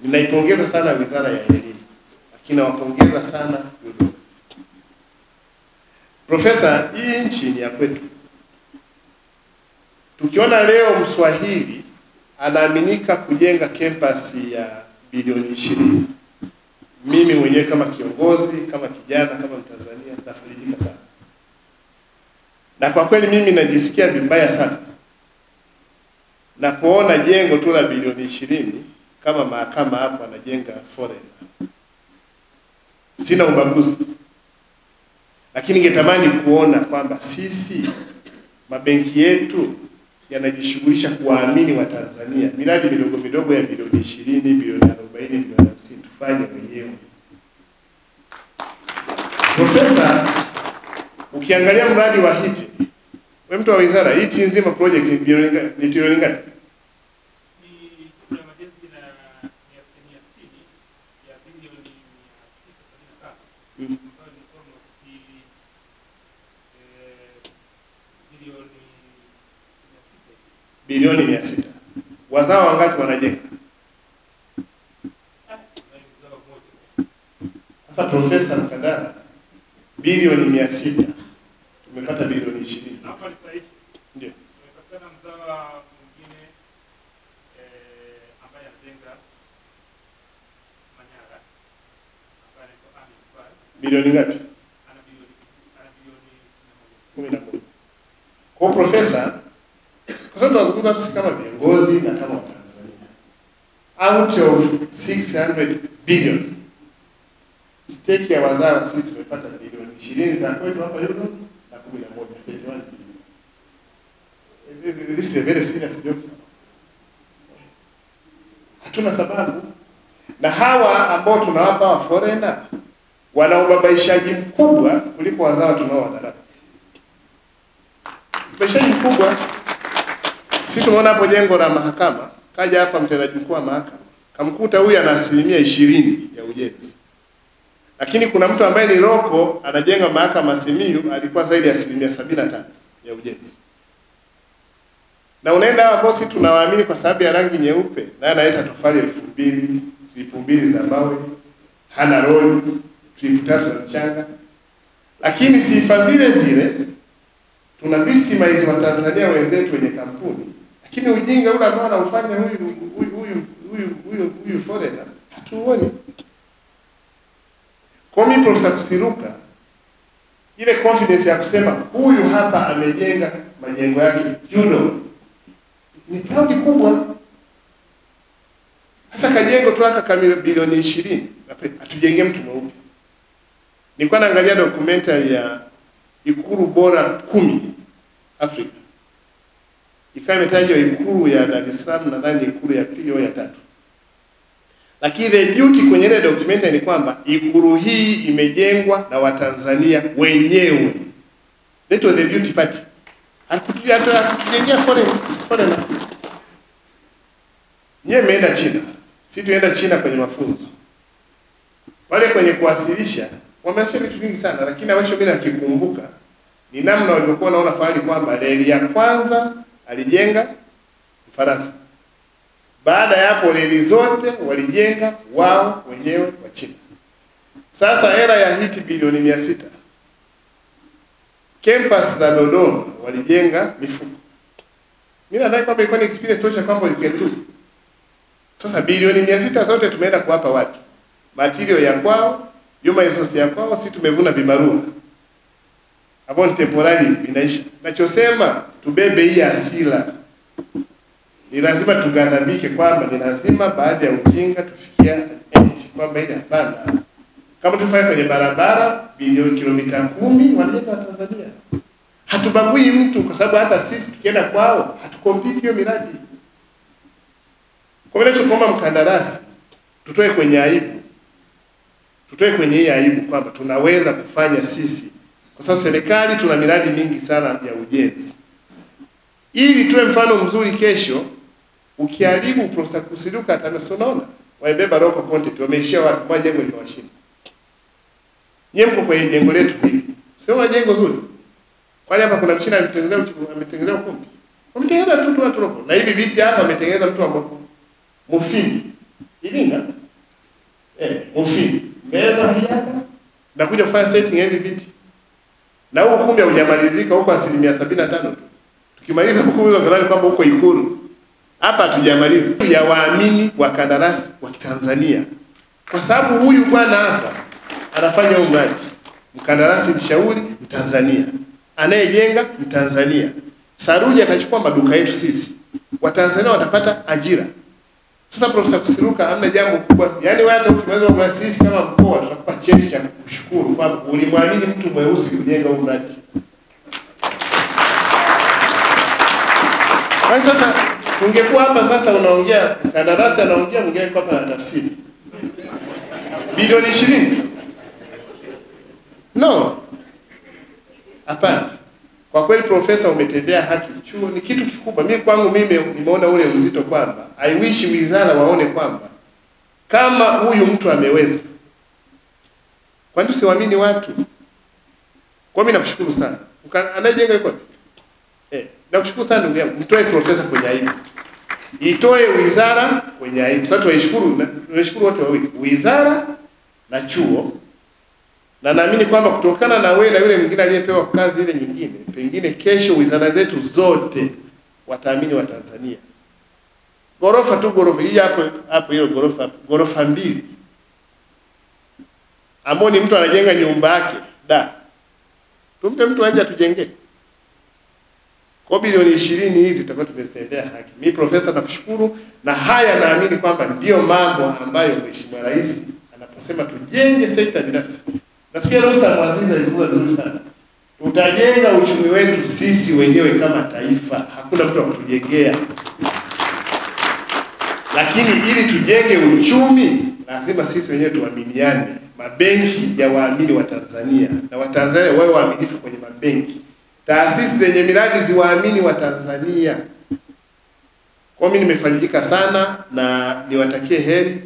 Ninaipongeza sana Wizara ya Elimu, lakini nawapongeza sana UDOM. Profesa, hii nchi ni ya kwetu. Tukiona leo Mswahili anaaminika kujenga kampasi ya bilioni 20, mimi mwenyewe kama kiongozi, kama kijana, kama Mtanzania nafarijika sana. Na kwa kweli mimi najisikia vibaya sana napoona jengo tu la bilioni 20 kama mahakama hapo anajenga foreign. Sina ubaguzi, lakini ningetamani kuona kwamba sisi mabenki yetu yanajishughulisha kuwaamini wa Tanzania miradi midogo midogo ya bilioni 20, bilioni 40, bilioni 50 tufanye wenyewe. Profesa, ukiangalia mradi wa HITI, wewe mtu wa wizara, HITI nzima project ni bilioni ngapi? Bilioni 600. Wazao wangapi wanajenga? Sasa Profesa Mkandara, bilioni 600 tumepata bilioni 20. Hapa ni sahihi. Ndio. Tumepata mzawa mwingine ambaye anajenga Manyara. Ambaye anaitwa Amin. Bilioni ngapi? Ana bilioni 11. Kwa Profesa, kwa sababu tunazungumza sisi kama viongozi na kama Watanzania, out of 600 billion stake ya wazawa sisi tumepata bilioni 20 za kwetu hapa UDOM na 11 bilioni. This is a very serious job. Hatuna sababu, na hawa ambao tunawapa wa foreigner wana ubabaishaji mkubwa kuliko wazawa tunaowadharau. Ubabaishaji mkubwa. Sisi tumeona hapo jengo la mahakama, kaja hapa mtendaji mkuu wa mahakama, kamkuta huyu ana 20% ya ujenzi. Lakini kuna mtu ambaye ni loko anajenga mahakama Simiyu, alikuwa zaidi ya 75% ya ujenzi. Na unaenda hapo bosi, tunawaamini kwa sababu ya rangi nyeupe, na analeta tofali 2000, tripu 2 za mawe, hana roli, tripu 3 za mchanga. Lakini sifa zile zile tuna victimize wa Tanzania wenzetu wenye kampuni. Lakini ujinga ule ambao anaufanya huyu foreigner hatuoni. Kwa mimi Profesa Kusiluka, ile confidence ya kusema huyu hapa amejenga majengo yake UDOM ni proud kubwa. Sasa kajengo tu aka kamili bilioni 20, atujenge mtu mweupe. Nilikuwa naangalia documentary ya Ikulu bora 10 Afrika. Ikawa imetajwa Ikulu ya Dar es Salaam, nadhani Ikulu ya pili au ya tatu. Lakini the beauty kwenye ile documentary ni kwamba Ikulu hii imejengwa na Watanzania wenyewe. That was the beauty part. Hatukutujengea foreign. Nyewe mmeenda China. Sisi tuenda China kwenye mafunzo. Wale kwenye kuwasilisha wamesema vitu vingi sana, lakini ambacho mimi nakikumbuka ni namna walivyokuwa naona fahari kwamba reli ya kwanza alijenga Mfaransa. Baada ya hapo reli zote walijenga wao wenyewe wa China. Sasa era ya HITI bilioni 600. Campus za Dodoma walijenga mifuko. Mimi nadhani kwamba ilikuwa ni experience tosha kwamba you can do. Sasa bilioni 600 zote tumeenda kuwapa watu. Material ya kwao, human resource ya kwao, sisi tumevuna vibarua. Hapo ni temporary vinaisha. Nachosema tubebe hii asila. Ni lazima tugadhabike kwamba ni lazima baada ya ujinga tufikia end kwamba ile hapana. Kama tufanye kwenye barabara bilioni kilomita 10 wanajenga wa Tanzania. Hatubagui mtu kwa sababu hata sisi tukienda kwao hatukompiti hiyo miradi. Kwa hiyo ninachokuomba mkandarasi, tutoe kwenye aibu. Tutoe kwenye hii aibu kwamba tunaweza kufanya sisi. Kwa sababu serikali tuna miradi mingi sana ya ujenzi. Ili tuwe mfano mzuri kesho, ukiharibu Profesa Kusiluka atanosona, waibeba local content, wameishia watu kwa jengo limewashinda. Nyie mko kwenye jengo letu hili. Sio jengo zuri. Kwani hapa kuna mchina ametengeneza ukumbi. Wametengeneza tu watu local. Na hivi viti hapa ametengeneza mtu wa Mufindi. Iringa. Mufindi. Meza hii hapa. Na kuja kufanya setting hivi viti. Na huu ukumbi haujamalizika huko 75% tu. Tukimaliza huko hizo kadhani kwamba huko Ikulu. Hapa hatujamaliza. Ya waamini wa kandarasi wa Tanzania. Kwa sababu huyu bwana hapa anafanya huu mradi. Mkandarasi mshauri Mtanzania. Anayejenga Mtanzania. Saruji atachukua maduka yetu sisi. Watanzania watapata ajira. Sasa Profesa Kusiluka hamna jambo kubwa. Yaani wewe hata ukimaliza mradi sisi kama mkoa tutakupa cheti cha kushukuru kwamba ulimwamini mtu mweusi kujenga huu mradi. Kwa sasa ungekuwa hapa sasa unaongea kandarasi anaongea mwingine kwa hapa na tafsiri. Bilioni 20. No. Hapana. Kwa kweli profesa umetendea haki chuo ni kitu kikubwa. Mimi kwangu nimeona ule uzito kwamba I wish wizara waone kwamba kama huyu mtu ameweza. Kwani tusiwaamini watu? Kwa mimi nakushukuru sana. Anajenga yuko? Nakushukuru sana ndugu yangu. Mtoe profesa kwenye aibu. Itoe wizara kwenye aibu. Sasa tunashukuru wote wawili. Wizara na chuo. Na naamini kwamba kutokana na wewe na yule mwingine aliyepewa kazi ile nyingine, pengine kesho wizara zetu zote wataamini wa Tanzania. Gorofa tu gorofa hii hapo hilo gorofa 2. Amboni mtu anajenga nyumba yake, tumpe mtu aje atujengee. Kwa bilioni 20 hizi tutakuwa tumestendea haki. Mimi profesa nakushukuru na haya naamini kwamba ndio mambo ambayo Mheshimiwa Rais anaposema tujenge sekta binafsi. Nasikia Rostam Aziz alizungumza vizuri sana. Tutajenga uchumi wetu sisi wenyewe kama taifa. Hakuna mtu wa kutujengea. Lakini ili tujenge uchumi, lazima sisi wenyewe tuaminiane. Mabenki ya waamini wa Tanzania na Watanzania wawe waaminifu kwenye mabenki. Taasisi zenye miradi ziwaamini wa Tanzania. Kwa mimi nimefarijika sana na niwatakie heri.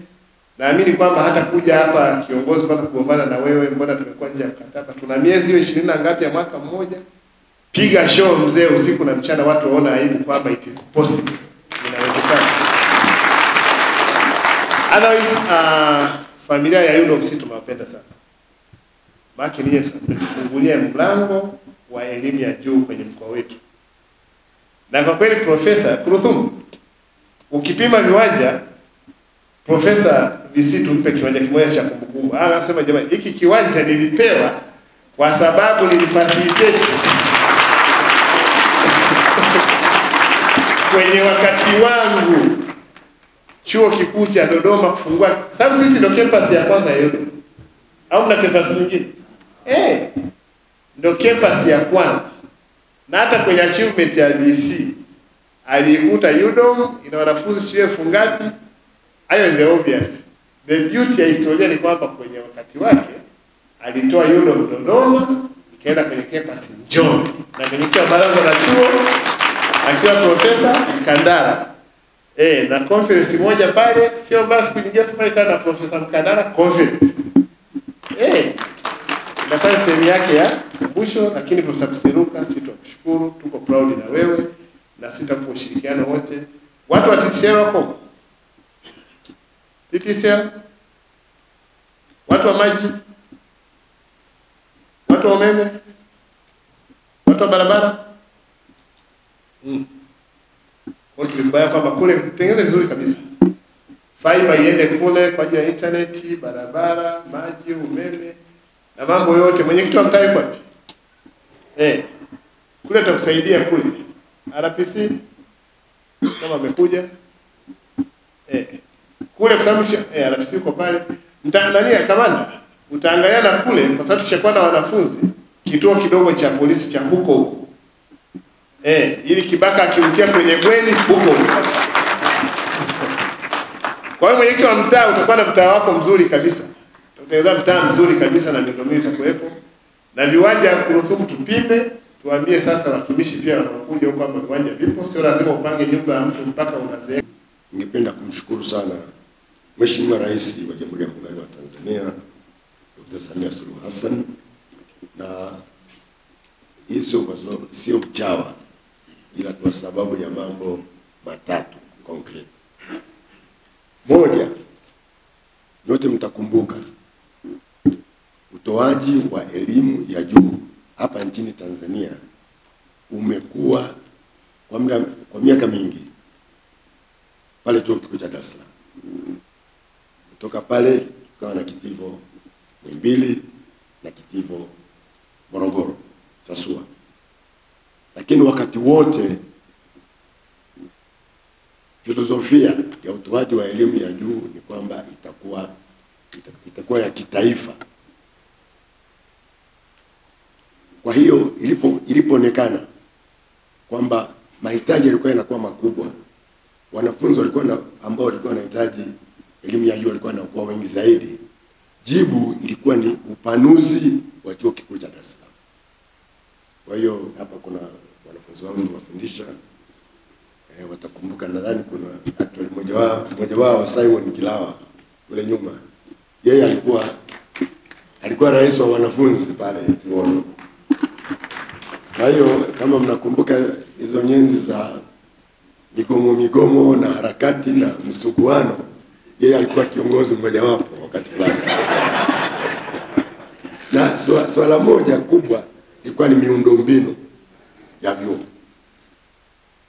Naamini kwamba hata kuja hapa kiongozi kwanza kugombana na wewe, mbona tumekuwa nje ya mkataba. Tuna miezi hiyo 20 na ngapi ya mwaka mmoja. Piga show mzee usiku na mchana watu waona aibu kwamba it is possible. Inawezekana. Otherwise familia ya UDOM sisi tumewapenda sana. Maki ni Yesu tufungulie mlango wa elimu ya juu kwenye mkoa wetu. Na kwa kweli Profesa Kuruthum ukipima viwanja Profesa VC tumpe kiwanja kimoja cha kumbukumbu. Anasema jamani hiki kiwanja nilipewa kwa sababu nilifacilitate kwenye wakati wangu chuo kikuu cha Dodoma kufungua. Sababu sisi ndio campus ya kwanza ya UDOM. Au mna campus nyingine? Ndio campus ya kwanza. Na hata kwenye achievement ya VC alikuta UDOM ina wanafunzi shule fungapi? Hayo ndio obvious. The beauty ya historia ni kwamba kwenye wakati wake alitoa UDOM Dodoma, ikaenda kwenye campus Njombe. Na mwenyekiti wa baraza la chuo akiwa Profesa Mkandara. Na conference moja pale sio basi kuingia pale kana Profesa Mkandara conference. Nafanya sehemu yake ya kumbusho, lakini Profesa Kusiluka sitakushukuru, tuko proud na wewe na sitakuwa ushirikiano wote. Watu wa TTCL wako? TTCL? Watu wa maji? Watu wa umeme? Watu wa barabara? Watu tulibaya kwamba kule tengeneza vizuri kabisa. Fiber iende kule kwa ajili ya internet, barabara, maji, umeme na mambo yote. Mwenyekiti wa mtaa yuko wapi? Kule tutakusaidia kule. RPC kama amekuja. Kule kwa sababu RPC yuko pale. Mtaangalia kamanda, utaangaliana kule kwa sababu tushakuwa na wanafunzi kituo kidogo cha polisi cha huko. Ili kibaka akirukia kwenye bweni huko. Kwa hiyo mwenyekiti wa mtaa utakuwa na mtaa wako mzuri kabisa. Tutatengeneza mtaa mzuri kabisa na miundombinu itakuwepo. Na viwanja Kuruthum tupime, tuambie sasa watumishi pia wanaokuja huko hapa viwanja vipo, sio lazima upange nyumba ya mtu mpaka unazeeka. Ningependa kumshukuru sana Mheshimiwa Rais wa Jamhuri ya Muungano wa Tanzania Dr. Samia Suluhu Hassan, na hii sio mchawa ila kwa sababu ya mambo matatu concrete. Moja, wote mtakumbuka utoaji wa elimu ya juu hapa nchini Tanzania umekuwa kwa miaka mingi pale Chuo Kikuu cha Dar es Salaam. Kutoka pale tukawa na kitivo Muhimbili na kitivo Morogoro SUA. Lakini wakati wote filosofia ya utoaji wa elimu ya juu ni kwamba itakuwa ya kitaifa. Kwa hiyo ilipoonekana kwamba mahitaji yalikuwa yanakuwa makubwa, wanafunzi ambao walikuwa wanahitaji elimu ya juu walikuwa wanakuwa wengi zaidi, jibu ilikuwa ni upanuzi wa Chuo Kikuu cha Dar es Salaam. Kwa hiyo hapa kuna wanafunzi wangu wafundisha, watakumbuka, nadhani kuna actually mmoja wao Simon Kilawa kule nyuma, yeye alikuwa rais wa wanafunzi pale chuoni. Kwa hiyo kama mnakumbuka hizo nyenzi za migomo na harakati na msuguano, yeye alikuwa kiongozi mmoja wapo wakati fulani. Na swala moja kubwa ilikuwa ni miundombinu ya vyuo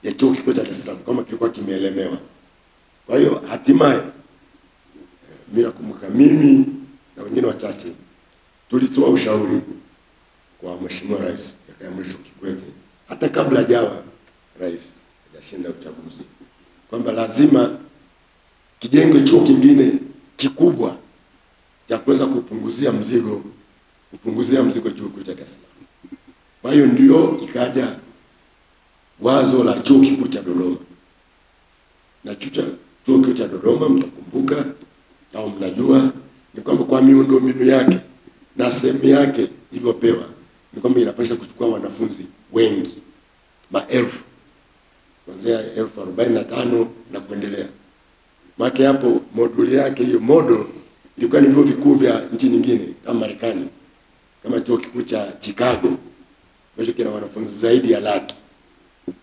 ya Chuo Kikuu cha Dar es Salaam kama kilikuwa kimeelemewa. Kwa hiyo hatimaye mimi nakumbuka mimi na wengine wachache tulitoa ushauri kwa Mheshimiwa Rais Jakaya Mrisho Kikwete hata kabla hajawa rais, hajashinda uchaguzi, kwamba lazima kijengwe chuo kingine kikubwa cha kuweza kupunguzia mzigo Chuo Kikuu cha Dar es Salaam. Kwa hiyo ndio ikaja wazo la Chuo Kikuu cha Dodoma. Na Chuo Kikuu cha Dodoma mtakumbuka au mnajua ni kwamba kwa miundombinu yake na sehemu yake iliyopewa ni kwamba inapaswa kuchukua wanafunzi wengi, maelfu, kuanzia 45,000 na kuendelea. Maana hapo moduli yake, hiyo model ilikuwa ni vyuo vikuu vya nchi nyingine kama Marekani, kama Chuo Kikuu cha Chicago ambacho kina wanafunzi zaidi ya 100,000,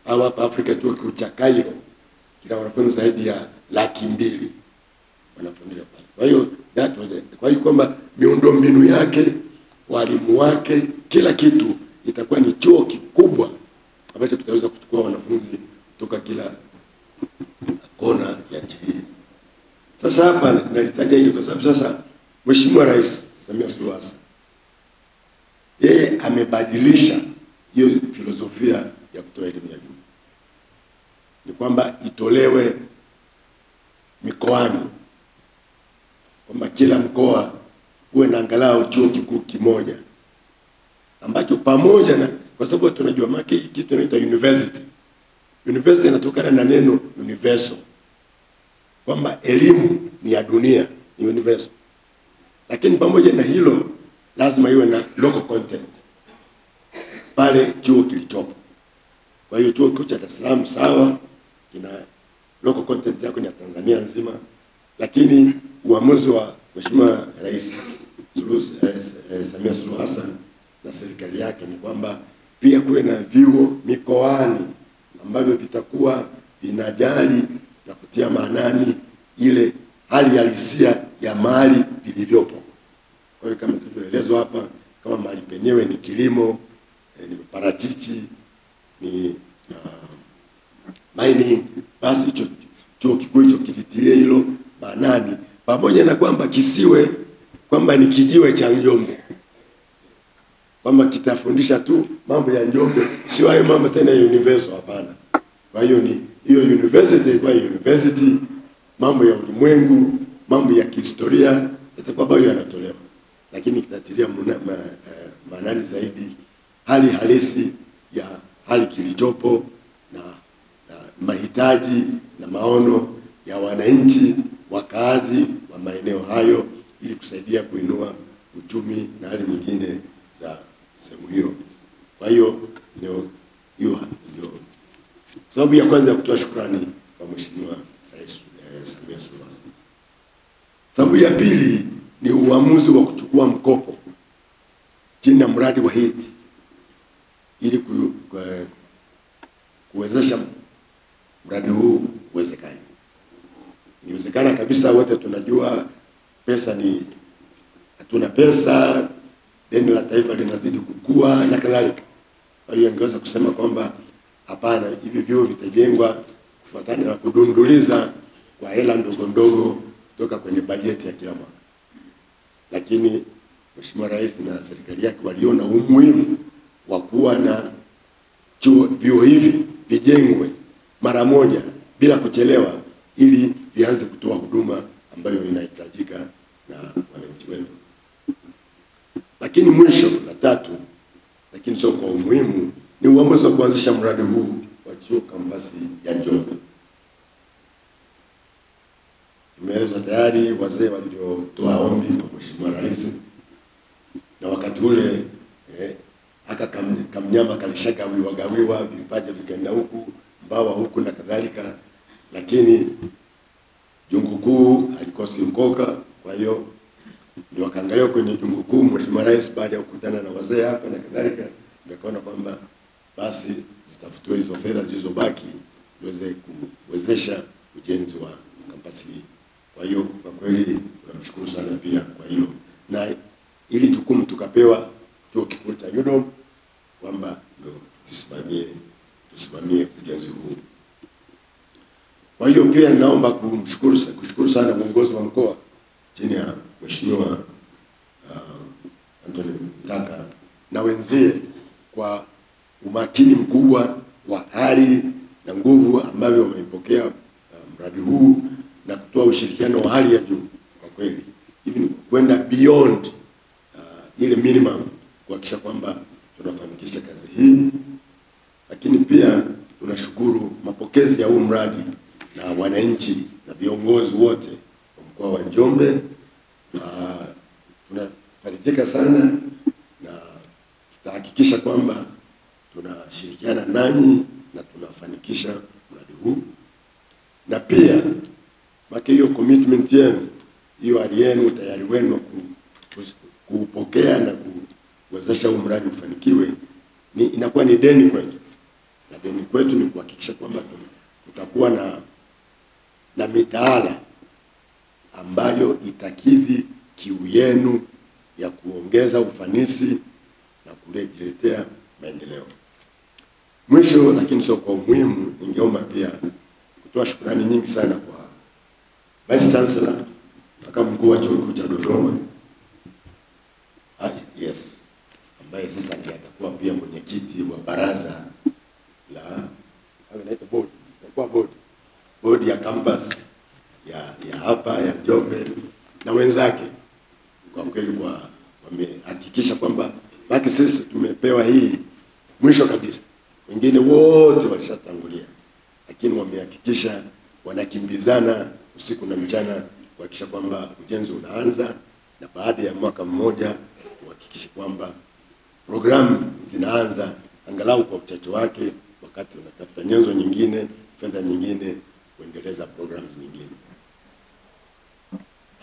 au hapa Afrika Chuo Kikuu cha Cairo kina wanafunzi zaidi ya 200,000 wanafundisha pale. Kwa hiyo kwa hiyo kwamba miundombinu yake, walimu wake, kila kitu itakuwa ni chuo kikubwa ambacho kitaweza kuchukua wanafunzi kutoka kila kona ya nchi hii. Sasa hapa nalitaja hili kwa sababu sasa Mheshimiwa Rais Samia Suluhu Hassan yeye amebadilisha hiyo filosofia ya kutoa elimu ya juu. Ni kwamba itolewe mikoani, kwamba kila mkoa uwe na angalau chuo kikuu kimoja ambacho pamoja na, kwa sababu tunajua maki kitu inaitwa university. University inatokana na neno universal, kwamba elimu ni ya dunia, ni universal. Lakini pamoja na hilo lazima iwe na local content pale chuo kilichopo. Kwa hiyo Chuo Kikuu cha Dar es Salaam sawa, kina local content yako ni ya Tanzania nzima, lakini uamuzi wa Mheshimiwa Rais Samia Suluhu Hassan na serikali yake ni kwamba pia kuwe na vyuo mikoani ambavyo vitakuwa vinajali na kutia maanani ile hali halisia ya mahali vilivyopo. Kwa hiyo kama tulivyoelezwa hapa, kama mahali penyewe ni kilimo, ni parachichi, ni mining, basi chuo kikuu hicho kilitilie hilo maanani, pamoja na kwamba kisiwe kwamba ni kijiwe cha Njombe, kwamba kitafundisha tu mambo ya Njombe, sio hayo mambo tena ya universal, hapana. Kwa hiyo ni hiyo university, kwa university mambo ya ulimwengu, mambo ya kihistoria yatakuwa bado yanatolewa, lakini kitatilia maanani zaidi hali halisi ya hali kilichopo na mahitaji na maono ya wananchi wakazi wa maeneo hayo, ili kusaidia kuinua uchumi na hali nyingine za sehemu hiyo. Kwa hiyo ndio sababu ya kwanza kutoa shukrani kwa Mheshimiwa Rais Samia Suluhu Hassan. Sababu ya pili ni uamuzi wa kuchukua mkopo chini ya mradi wa HEET ili kuwezesha mradi huu uwezekane. Inawezekana kabisa, wote tunajua hatuna pesa, deni la taifa linazidi kukua na kadhalika. Kwa hiyo angeweza kusema kwamba hapana, hivi vyuo vitajengwa kufuatana na kudunduliza kwa hela ndogo ndogo kutoka kwenye bajeti ya kila mwaka. Lakini Mheshimiwa Rais na serikali yake waliona umuhimu wa kuwa na vyuo hivi vijengwe mara moja bila kuchelewa, ili vianze kutoa huduma ambayo inahitajika na wananchi wetu. Lakini mwisho la tatu, lakini sio kwa umuhimu, ni uamuzi wa kuanzisha mradi huu wa chuo kampasi ya Njombe. Tumeeleza tayari wazee waliotoa ombi kwa Mheshimiwa Rais, na wakati ule kamnyama kalishagawiwa, vipaja vikaenda huku, Mbawa huku na kadhalika, lakini Jungu Kuu alikosi mkoka. Kwa hiyo ndio wakaangalia kwenye Jungu Kuu. Mheshimiwa Rais baada ya kukutana na wazee hapa na kadhalika, akaona kwamba basi zitafutiwe hizo fedha zilizobaki ziweze kuwezesha ujenzi wa kampasi hii. Kwa hiyo kwa kweli tunamshukuru sana pia kwa hilo, na ili jukumu tukapewa chuo kikuu cha UDOM kwamba ndio tusimamie ujenzi huu. Kwa hiyo pia naomba kushukuru sana uongozi wa mkoa chini ya Mheshimiwa Anthony Mtaka na wenzie kwa umakini mkubwa wa hali na nguvu ambavyo wameipokea mradi huu na kutoa ushirikiano wa hali ya juu. Kwa kweli hivi ni kwenda beyond ile minimum kuhakikisha kwamba tunafanikisha kazi hii. Lakini pia tunashukuru mapokezi ya huu mradi na wananchi na viongozi wote wa mkoa wa Njombe. Tunafarijika sana na tutahakikisha kwamba tunashirikiana nanyi na tunafanikisha mradi huu. Na pia maki hiyo commitment yenu, hiyo ari yenu, tayari wenu kupokea na kuwezesha huu mradi ufanikiwe, inakuwa ni deni kwetu. Na deni kwetu ni kuhakikisha kwamba tutakuwa na mitaala ambayo itakidhi kiu yenu ya kuongeza ufanisi na kuletea maendeleo. Mwisho lakini sio kwa umuhimu, ningeomba pia kutoa shukrani nyingi sana kwa Vice Chancellor, makamu mkuu wa chuo kikuu cha Dodoma, ambaye sasa ndiye atakuwa pia mwenyekiti wa baraza la board ya campus ya hapa ya Njombe na wenzake. Kwa kweli wamehakikisha kwamba baki sisi tumepewa hii mwisho kabisa, wengine wote walishatangulia, lakini wamehakikisha wanakimbizana usiku na mchana kuhakikisha kwamba ujenzi unaanza, na baada ya mwaka mmoja kuhakikisha kwamba programu zinaanza angalau kwa uchache wake, wakati unatafuta nyenzo nyingine, fedha nyingine kuendeleza programs nyingine.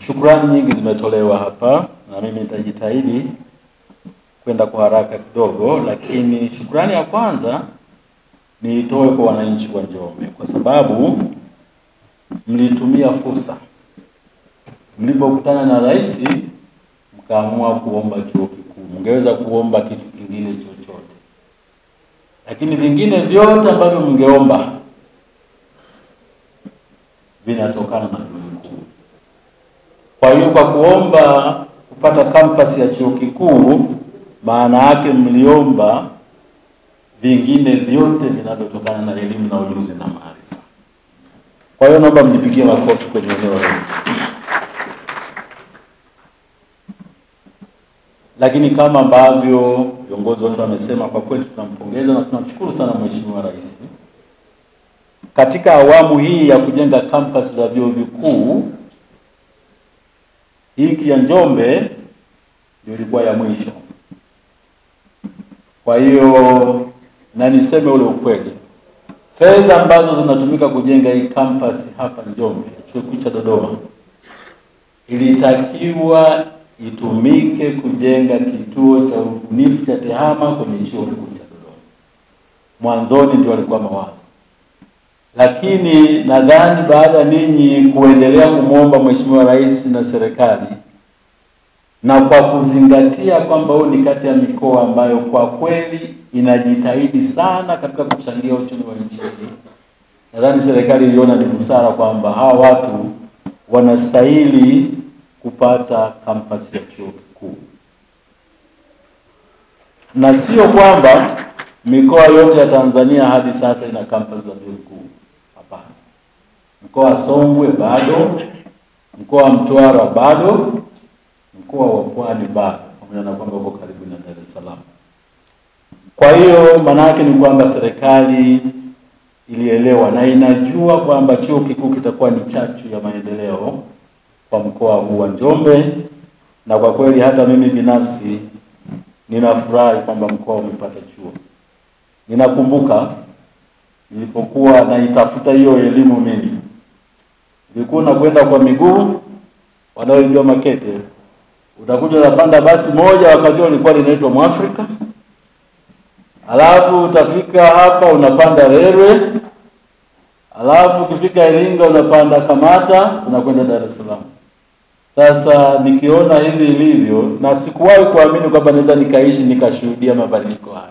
Shukrani nyingi zimetolewa hapa na mimi nitajitahidi kwenda kwa haraka kidogo, lakini shukrani ya kwanza niitoe kwa wananchi wa Njombe kwa sababu mlitumia fursa. Mlipokutana na rais mkaamua kuomba chuo kikuu. Mngeweza kuomba kitu kingine chochote, lakini vingine vyote ambavyo mngeomba vinatokana na chuo kikuu. Kwa hiyo kwa kuomba kupata campus ya chuo kikuu, maana yake mliomba vingine vyote vinavyotokana na elimu na ujuzi na maarifa. Kwa hiyo naomba mjipigie makofi kwenye eneo hili. Lakini kama ambavyo viongozi wote wamesema, kwa kweli tunampongeza na tunamshukuru sana Mheshimiwa Rais. Katika awamu hii ya kujenga campus za vyuo vikuu, hiki ya Njombe ndio ilikuwa ya mwisho. Kwa hiyo na niseme ule ukweli, fedha ambazo zinatumika kujenga hii campus hapa Njombe, chuo kikuu cha Dodoma, ilitakiwa itumike kujenga kituo cha ubunifu cha TEHAMA kwenye chuo kikuu cha Dodoma. Mwanzoni ndio walikuwa mawazo, lakini nadhani baada ninyi kuendelea kumwomba Mheshimiwa Rais na serikali, na kwa kuzingatia kwamba huu ni kati ya mikoa ambayo kwa kweli inajitahidi sana katika kuchangia uchumi wa nchi hii, nadhani serikali iliona ni busara kwamba hawa watu wanastahili kupata kampasi ya chuo kikuu. Na sio kwamba mikoa yote ya Tanzania hadi sasa ina kampasi za vyuo vikuu. Hapana. Mkoa wa Songwe bado, mkoa wa Mtwara bado, mkoa wa Pwani bado, pamoja na kwamba uko karibu na Dar es Salaam. Kwa hiyo maana yake ni kwamba serikali ilielewa na inajua kwamba chuo kikuu kitakuwa ni chachu ya maendeleo kwa mkoa huu wa Njombe, na kwa kweli hata mimi binafsi ninafurahi kwamba mkoa umepata chuo. Ninakumbuka nilipokuwa naitafuta hiyo elimu mimi, nilikuwa nakwenda kwa miguu, wanaojua Makete, utakuja unapanda basi moja, wakati ulikuwa linaitwa Mwafrika, alafu utafika hapa unapanda Rerwe, alafu ukifika Iringa unapanda Kamata, unakwenda Dar es Salaam. Sasa nikiona hivi ilivyo, na sikuwahi kuamini kwamba naweza nikaishi nikashuhudia mabadiliko haya.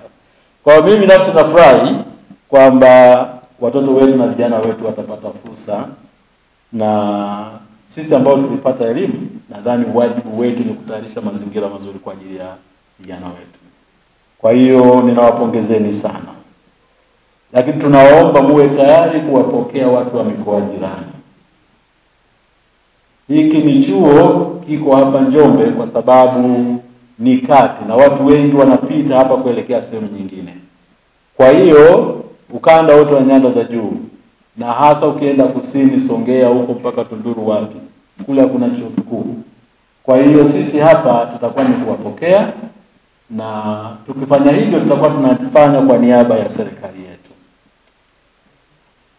Kwa mimi nafsi nafurahi kwamba watoto wetu na vijana wetu watapata fursa, na sisi ambao tulipata elimu nadhani wajibu wetu ni kutayarisha mazingira mazuri kwa ajili ya vijana wetu. Kwa hiyo ninawapongezeni sana. Lakini tunaomba muwe tayari kuwapokea watu wa mikoa jirani. Hiki ni chuo kiko hapa Njombe kwa sababu ni kati na watu wengi wanapita hapa kuelekea sehemu nyingine. Kwa hiyo ukanda wote wa nyanda za juu, na hasa ukienda kusini Songea huko mpaka Tunduru wapi, kule kuna chuo kikuu. Kwa hiyo sisi hapa tutakuwa ni kuwapokea, na tukifanya hivyo tutakuwa tunafanya kwa niaba ya serikali yetu.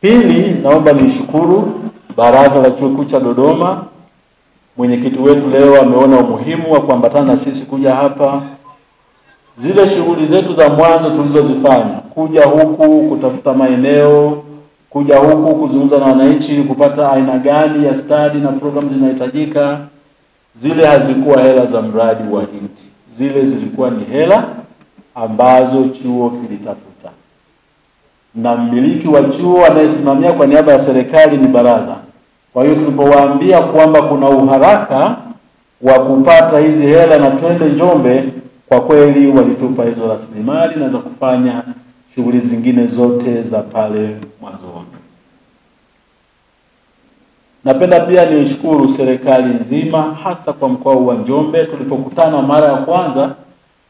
Pili, naomba nishukuru Baraza la Chuo Kikuu cha Dodoma. Mwenyekiti wetu leo ameona umuhimu wa kuambatana na sisi kuja hapa. Zile shughuli zetu za mwanzo tulizozifanya, kuja huku kutafuta maeneo, kuja huku kuzungumza na wananchi kupata aina gani ya study na programs zinahitajika, zile hazikuwa hela za mradi wa HIT. Zile zilikuwa ni hela ambazo chuo kilitafuta. Na mmiliki wa chuo anayesimamia kwa niaba ya serikali ni baraza. Kwa hiyo tulipowaambia kwamba kuna uharaka wa kupata hizi hela na twende Njombe, kwa kweli walitupa hizo rasilimali na za kufanya shughuli zingine zote za pale mwanzoni. Napenda pia nishukuru serikali nzima, hasa kwa mkoa wa Njombe. Tulipokutana mara ya kwanza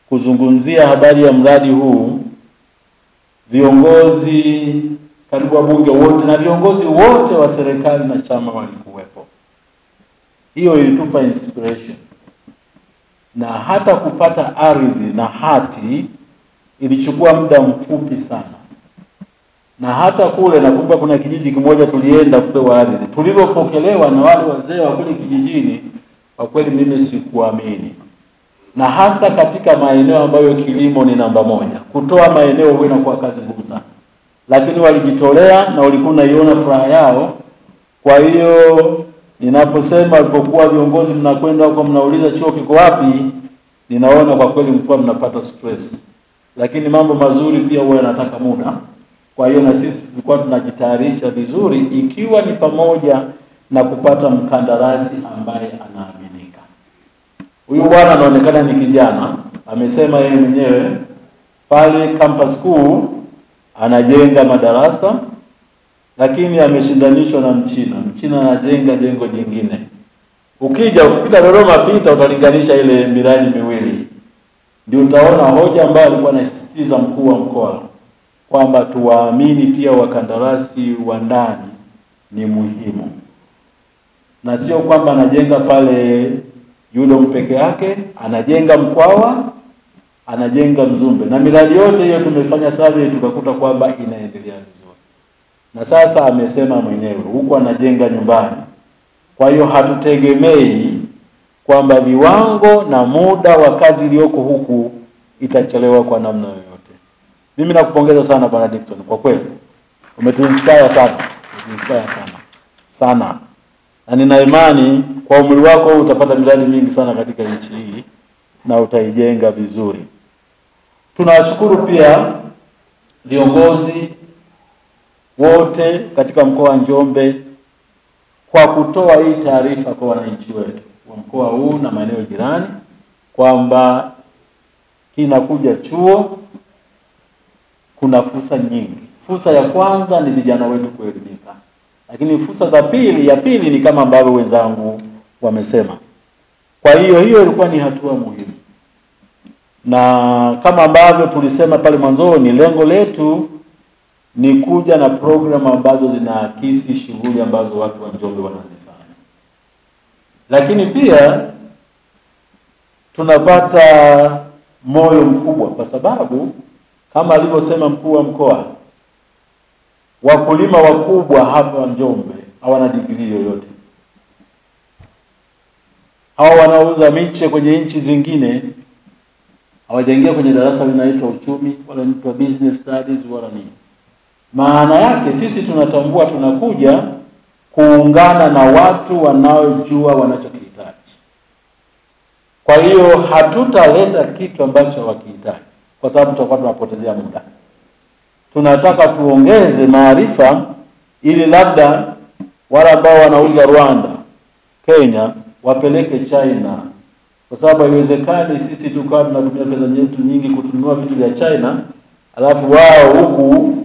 kuzungumzia habari ya mradi huu, viongozi karibu wabunge wote na viongozi wote wa serikali na chama walikuwepo. Hiyo ilitupa inspiration. Na hata kupata ardhi na hati ilichukua muda mfupi sana. Na hata kule nakumbuka kuna kijiji kimoja tulienda kupewa ardhi, tulipopokelewa na wale wazee wa kule kijijini, kwa kweli mimi sikuamini. Na hasa katika maeneo ambayo kilimo ni namba moja, kutoa maeneo huwa inakuwa kazi ngumu sana. Lakini walijitolea na walikuwa naiona furaha yao. Kwa hiyo ninaposema alipokuwa viongozi mnakwenda huko mnauliza chuo kiko wapi, ninaona kwa kweli mlikuwa mnapata stress. Lakini mambo mazuri pia huwa yanataka muda. Kwa hiyo na sisi tulikuwa tunajitayarisha vizuri, ikiwa ni pamoja na kupata mkandarasi ambaye anaaminika. Huyu bwana anaonekana ni kijana, amesema yeye mwenyewe pale campus kuu anajenga madarasa, lakini ameshindanishwa na Mchina. Mchina anajenga jengo jingine. Ukipita Dodoma pita utalinganisha ile miradi miwili. Ndio utaona hoja ambayo alikuwa anasisitiza mkuu wa mkoa kwamba tuwaamini pia wakandarasi wa ndani ni muhimu. Na sio kwamba anajenga pale Yudom peke yake, anajenga Mkwawa, anajenga Mzumbe. Na miradi yote hiyo tumefanya survey tukakuta kwamba inaendelea vizuri. Na sasa amesema mwenyewe huko anajenga nyumbani. Kwa hiyo hatutegemei kwamba viwango na muda wa kazi iliyoko huku itachelewa kwa namna yoyote. Mimi nakupongeza sana Bwana Dickson, kwa kweli umetuinspire sana. Umetuinspire sana. Sana. na nina imani kwa umri wako utapata miradi mingi sana katika nchi hii na utaijenga vizuri. Tunashukuru pia viongozi wote katika mkoa wa Njombe kwa kutoa hii taarifa kwa wananchi wetu wa mkoa huu na maeneo jirani kwamba kinakuja chuo, kuna fursa nyingi. Fursa ya kwanza ni vijana wetu kuelimika. Lakini fursa ya pili ni kama ambavyo wenzangu wamesema. Kwa hiyo ilikuwa ni hatua muhimu. Na kama ambavyo tulisema pale mwanzoni, lengo letu ni kuja na programu ambazo zinaakisi shughuli ambazo watu wa Njombe wanazifanya. Lakini pia tunapata moyo mkubwa kwa sababu kama alivyosema mkuu wa mkoa, wakulima wakubwa hapa Njombe hawana degree yoyote. Hao wanauza miche kwenye nchi zingine hawajaingia kwenye darasa linaloitwa uchumi wala linaitwa business studies wala nini. Maana yake sisi tunatambua tunakuja kuungana na watu wanaojua wanachokihitaji. Kwa hiyo hatutaleta kitu ambacho hawakihitaji kwa sababu tutakuwa tunapotezea muda. Tunataka tuongeze maarifa ili labda wale ambao wanauza Rwanda, Kenya wapeleke China. Kwa sababu haiwezekani sisi tukawa tunatumia fedha zetu nyingi kutunua vitu vya China, alafu wao huku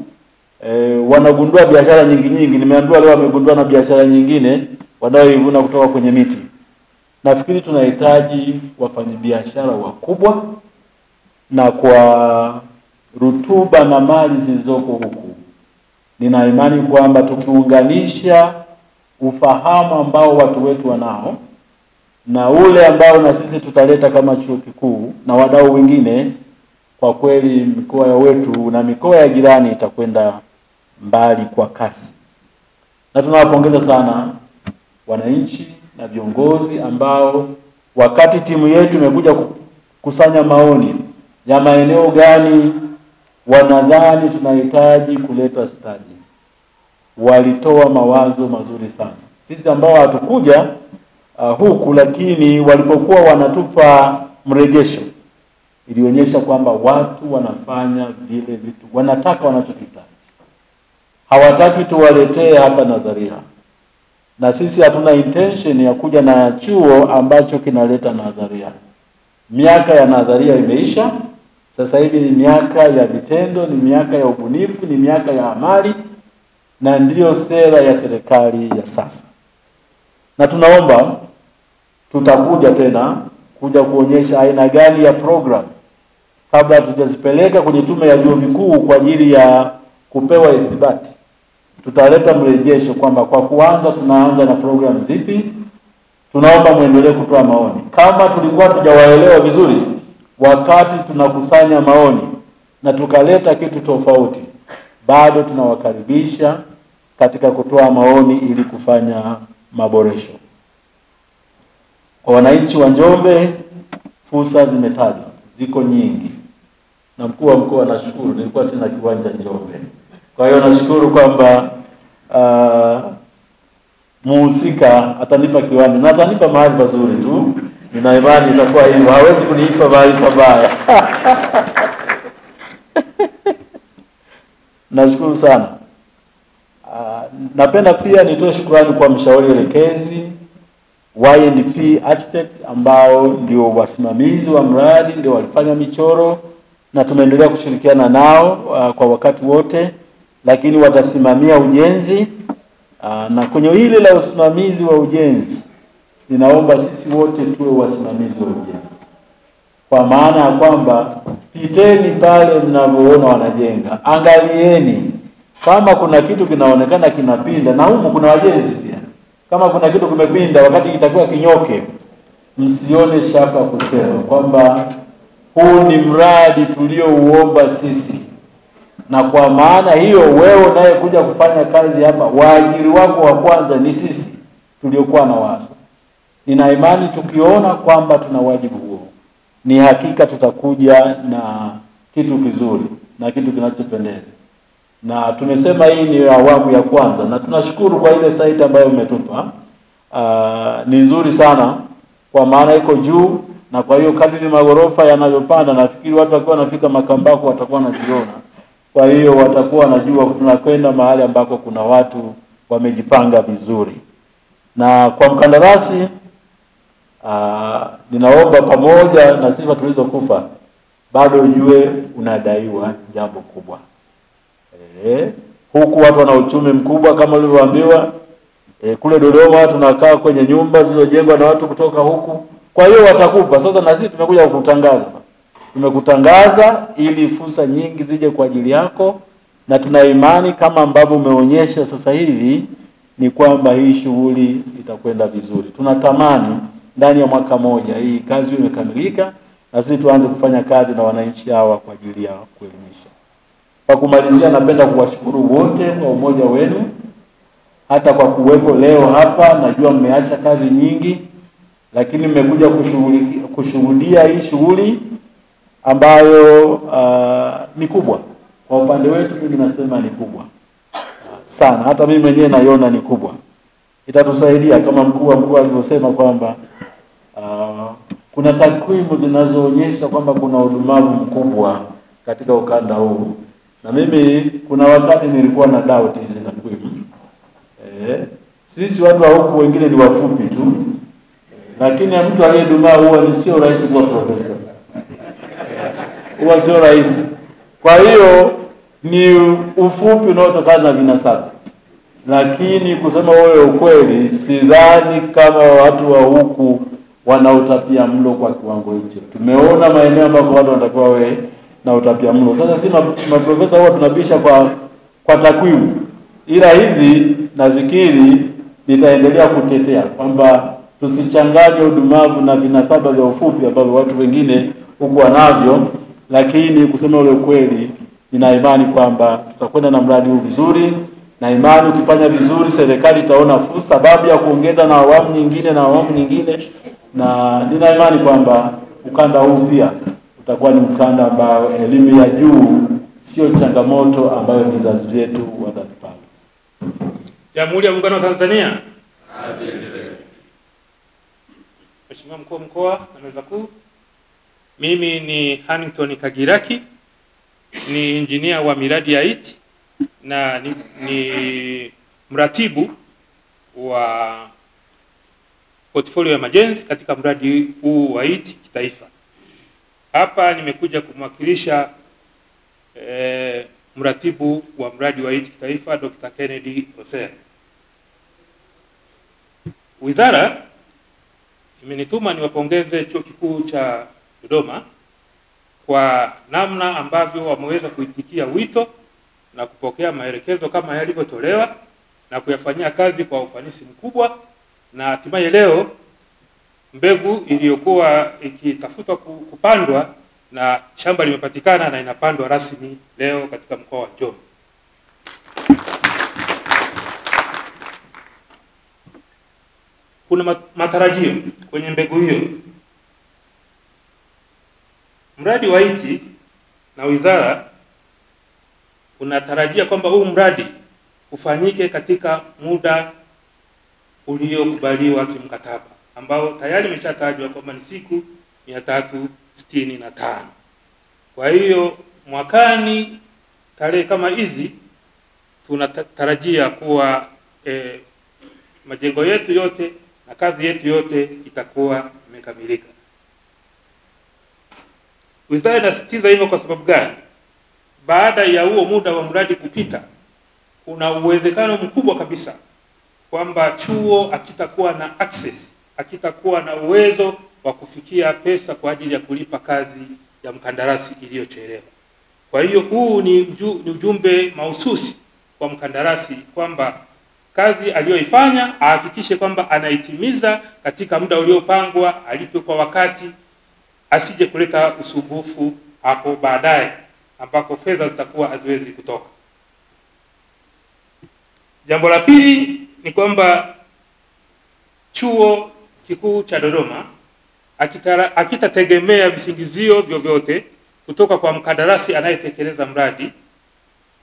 wanagundua biashara nyingi. Nimeambiwa leo wamegundua na biashara nyingine wanaoivuna kutoka kwenye miti. Nafikiri tunahitaji wafanyabiashara wakubwa, na kwa rutuba na mali zilizoko huku nina imani kwamba tukiunganisha ufahamu ambao watu wetu wanao na ule ambao na sisi tutaleta kama chuo kikuu na wadau wengine, kwa kweli mikoa wetu na mikoa ya jirani itakwenda mbali kwa kasi. Na tunawapongeza sana wananchi na viongozi ambao wakati timu yetu imekuja kukusanya maoni ya maeneo gani wanadhani tunahitaji kuleta stadi, walitoa mawazo mazuri sana. Sisi ambao hatukuja huku, lakini walipokuwa wanatupa mrejesho, ilionyesha kwamba watu wanafanya vile vitu wanataka wanachokihitaji. Hawataki tuwaletee hapa nadharia. Na sisi hatuna intention ya kuja na chuo ambacho kinaleta nadharia. Miaka ya nadharia imeisha. Sasa hivi ni miaka ya vitendo, ni miaka ya ubunifu, ni miaka ya amali, na ndiyo sera ya serikali ya sasa. Na tunaomba tutakuja tena kuja kuonyesha aina gani ya program kabla tujazipeleka kwenye tume ya vyuo vikuu kwa ajili ya kupewa ithibati. Tutaleta mrejesho kwamba kwa kuanza tunaanza na program zipi. Tunaomba muendelee kutoa maoni. Kama tulikuwa tujawaelewa vizuri wakati tunakusanya maoni na tukaleta kitu tofauti, bado tunawakaribisha katika kutoa maoni ili kufanya maboresho. Kwa wananchi wa Njombe, fursa zimetajwa, ziko nyingi. Na mkuu wa mkoa nashukuru, nilikuwa sina kiwanja Njombe. Kwa hiyo nashukuru kwamba muhusika atanipa kiwanja na atanipa mahali pazuri tu. Nina imani itakuwa hivyo, hawezi kunipa mahali pabaya. Nashukuru sana. Napenda pia nitoe shukrani kwa mshauri elekezi Y&P Architects ambao ndio wasimamizi wa mradi, ndio walifanya michoro, na tumeendelea kushirikiana nao kwa wakati wote, lakini watasimamia ujenzi. Na kwenye hili la usimamizi wa ujenzi, ninaomba sisi wote tuwe wasimamizi wa ujenzi. Kwa maana ya kwamba piteni pale mnavyoona wanajenga, angalieni kama kuna kitu kinaonekana kinapinda, na humu kuna wajenzi pia. Kama kuna kitu kimepinda wakati kitakuwa kinyoke, msione shaka kusema kwamba huu ni mradi tuliouomba sisi. Na kwa maana hiyo wewe unaye kuja kufanya kazi hapa, waajiri wako wa kwanza ni sisi tuliokuwa na wazo. Nina imani tukiona kwamba tuna wajibu huo, ni hakika tutakuja na kitu kizuri na kitu kinachopendeza. Na tumesema hii ni awamu ya kwanza, na tunashukuru kwa ile site ambayo umetupa. ni nzuri sana, kwa maana iko juu, na kwa hiyo kadri magorofa yanavyopanda, nafikiri watu wakiwa wanafika Makambako watakuwa wanaziona. Kwa hiyo watakuwa wanajua tunakwenda mahali ambako kuna watu wamejipanga vizuri. Na kwa mkandarasi, ninaomba pamoja na sifa tulizokupa, bado ujue unadaiwa jambo kubwa. Huku watu wana uchumi mkubwa kama ulivyoambiwa. Kule Dodoma tunakaa kwenye nyumba zilizojengwa na watu kutoka huku. Kwa hiyo watakupa. Sasa na sisi tumekuja kukutangaza. Tumekutangaza ili fursa nyingi zije kwa ajili yako, na tuna imani kama ambavyo umeonyesha sasa hivi ni kwamba hii shughuli itakwenda vizuri. Tunatamani ndani ya mwaka moja hii kazi imekamilika na sisi tuanze kufanya kazi na wananchi hawa kwa ajili ya kuelimisha. Kwa kumalizia, napenda kuwashukuru wote kwa umoja wenu, hata kwa kuwepo leo hapa. Najua mmeacha kazi nyingi, lakini mmekuja kushuhudia hii shughuli ambayo ni kubwa. Kwa upande wetu mimi nasema ni kubwa sana, hata mimi mwenyewe naiona ni kubwa. Itatusaidia kama mkuu alivyosema kwamba kuna takwimu zinazoonyesha kwamba kuna udumavu mkubwa katika ukanda huu. Na mimi kuna wakati nilikuwa na doubt hizi takwimu. Sisi watu wa huku wengine ni wafupi tu, lakini mtu aliyedumaa huwa sio rahisi kuwa profesa. Huwa sio rahisi. Kwa hiyo ni ufupi unaotokana na vinasaba. Lakini kusema wewe ukweli, sidhani kama watu wa huku wana utapia mlo kwa kiwango hicho. Tumeona maeneo ambako watu wanatakiwa wawe na utapia mlo. Sasa si maprofesa huwa tunabisha kwa takwimu. Ila hizi nafikiri nitaendelea kutetea kwamba tusichanganye udumavu na vinasaba vya ufupi ambavyo watu wengine huku wanavyo. Lakini kusema ule ukweli, nina imani kwamba tutakwenda na mradi huu vizuri, na imani ukifanya vizuri serikali itaona fursa sababu ya kuongeza na awamu nyingine, na nina imani kwamba ukanda huu pia utakuwa ni ukanda ambao elimu ya juu sio changamoto ambayo vizazi vyetu watazipata. Jamhuri ya Muungano wa Tanzania. Mheshimiwa Mkuu wa Mkoa na Meza Kuu, mimi ni Hannington Kagiraki, ni injinia wa miradi ya IT na ni mratibu wa portfolio ya majenzi katika mradi huu wa IT kitaifa. Hapa nimekuja kumwakilisha mratibu wa mradi wa IT kitaifa Dr. Kennedy Hosea. Wizara imenituma niwapongeze Chuo Kikuu cha Dodoma kwa namna ambavyo wameweza kuitikia wito na kupokea maelekezo kama yalivyotolewa na kuyafanyia kazi kwa ufanisi mkubwa, na hatimaye leo mbegu iliyokuwa ikitafutwa kupandwa na shamba limepatikana na inapandwa rasmi leo katika mkoa wa Njombe. Kuna matarajio kwenye mbegu hiyo. Mradi wa IT na wizara unatarajia kwamba huu mradi ufanyike katika muda uliokubaliwa kimkataba ambao tayari imeshatajwa kwamba ni siku 365. Kwa hiyo mwakani tarehe kama hizi tunatarajia kuwa majengo yetu yote na kazi yetu yote itakuwa imekamilika. Wizara inasisitiza hivyo kwa sababu gani? Baada ya huo muda wa mradi kupita, kuna uwezekano mkubwa kabisa kwamba chuo hakitakuwa na access, hakitakuwa na uwezo wa kufikia pesa kwa ajili ya kulipa kazi ya mkandarasi iliyochelewa. Kwa hiyo huu ni ujumbe mahususi kwa mkandarasi kwamba kazi aliyoifanya ahakikishe kwamba anaitimiza katika muda uliopangwa, alipe kwa wakati, asije kuleta usumbufu hapo baadaye ambako fedha zitakuwa haziwezi kutoka. Jambo la pili ni kwamba Chuo Kikuu cha Dodoma hakitategemea visingizio vyovyote kutoka kwa mkandarasi anayetekeleza mradi,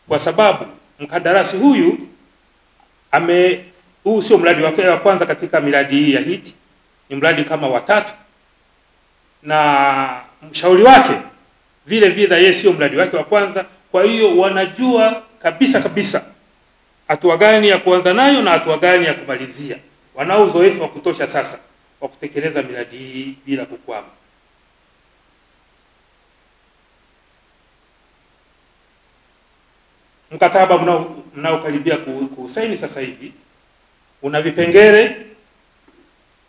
kwa sababu mkandarasi huyu huu sio mradi wake wa kwanza katika miradi hii ya HEET, ni mradi kama watatu, na mshauri wake vile vile yeye sio mradi wake wa kwanza. Kwa hiyo wanajua kabisa hatua gani ya kuanza nayo na hatua gani ya kumalizia. Wanao uzoefu wa kutosha sasa wa kutekeleza miradi hii bila kukwama. Mkataba mnaokaribia kusaini sasa hivi una vipengele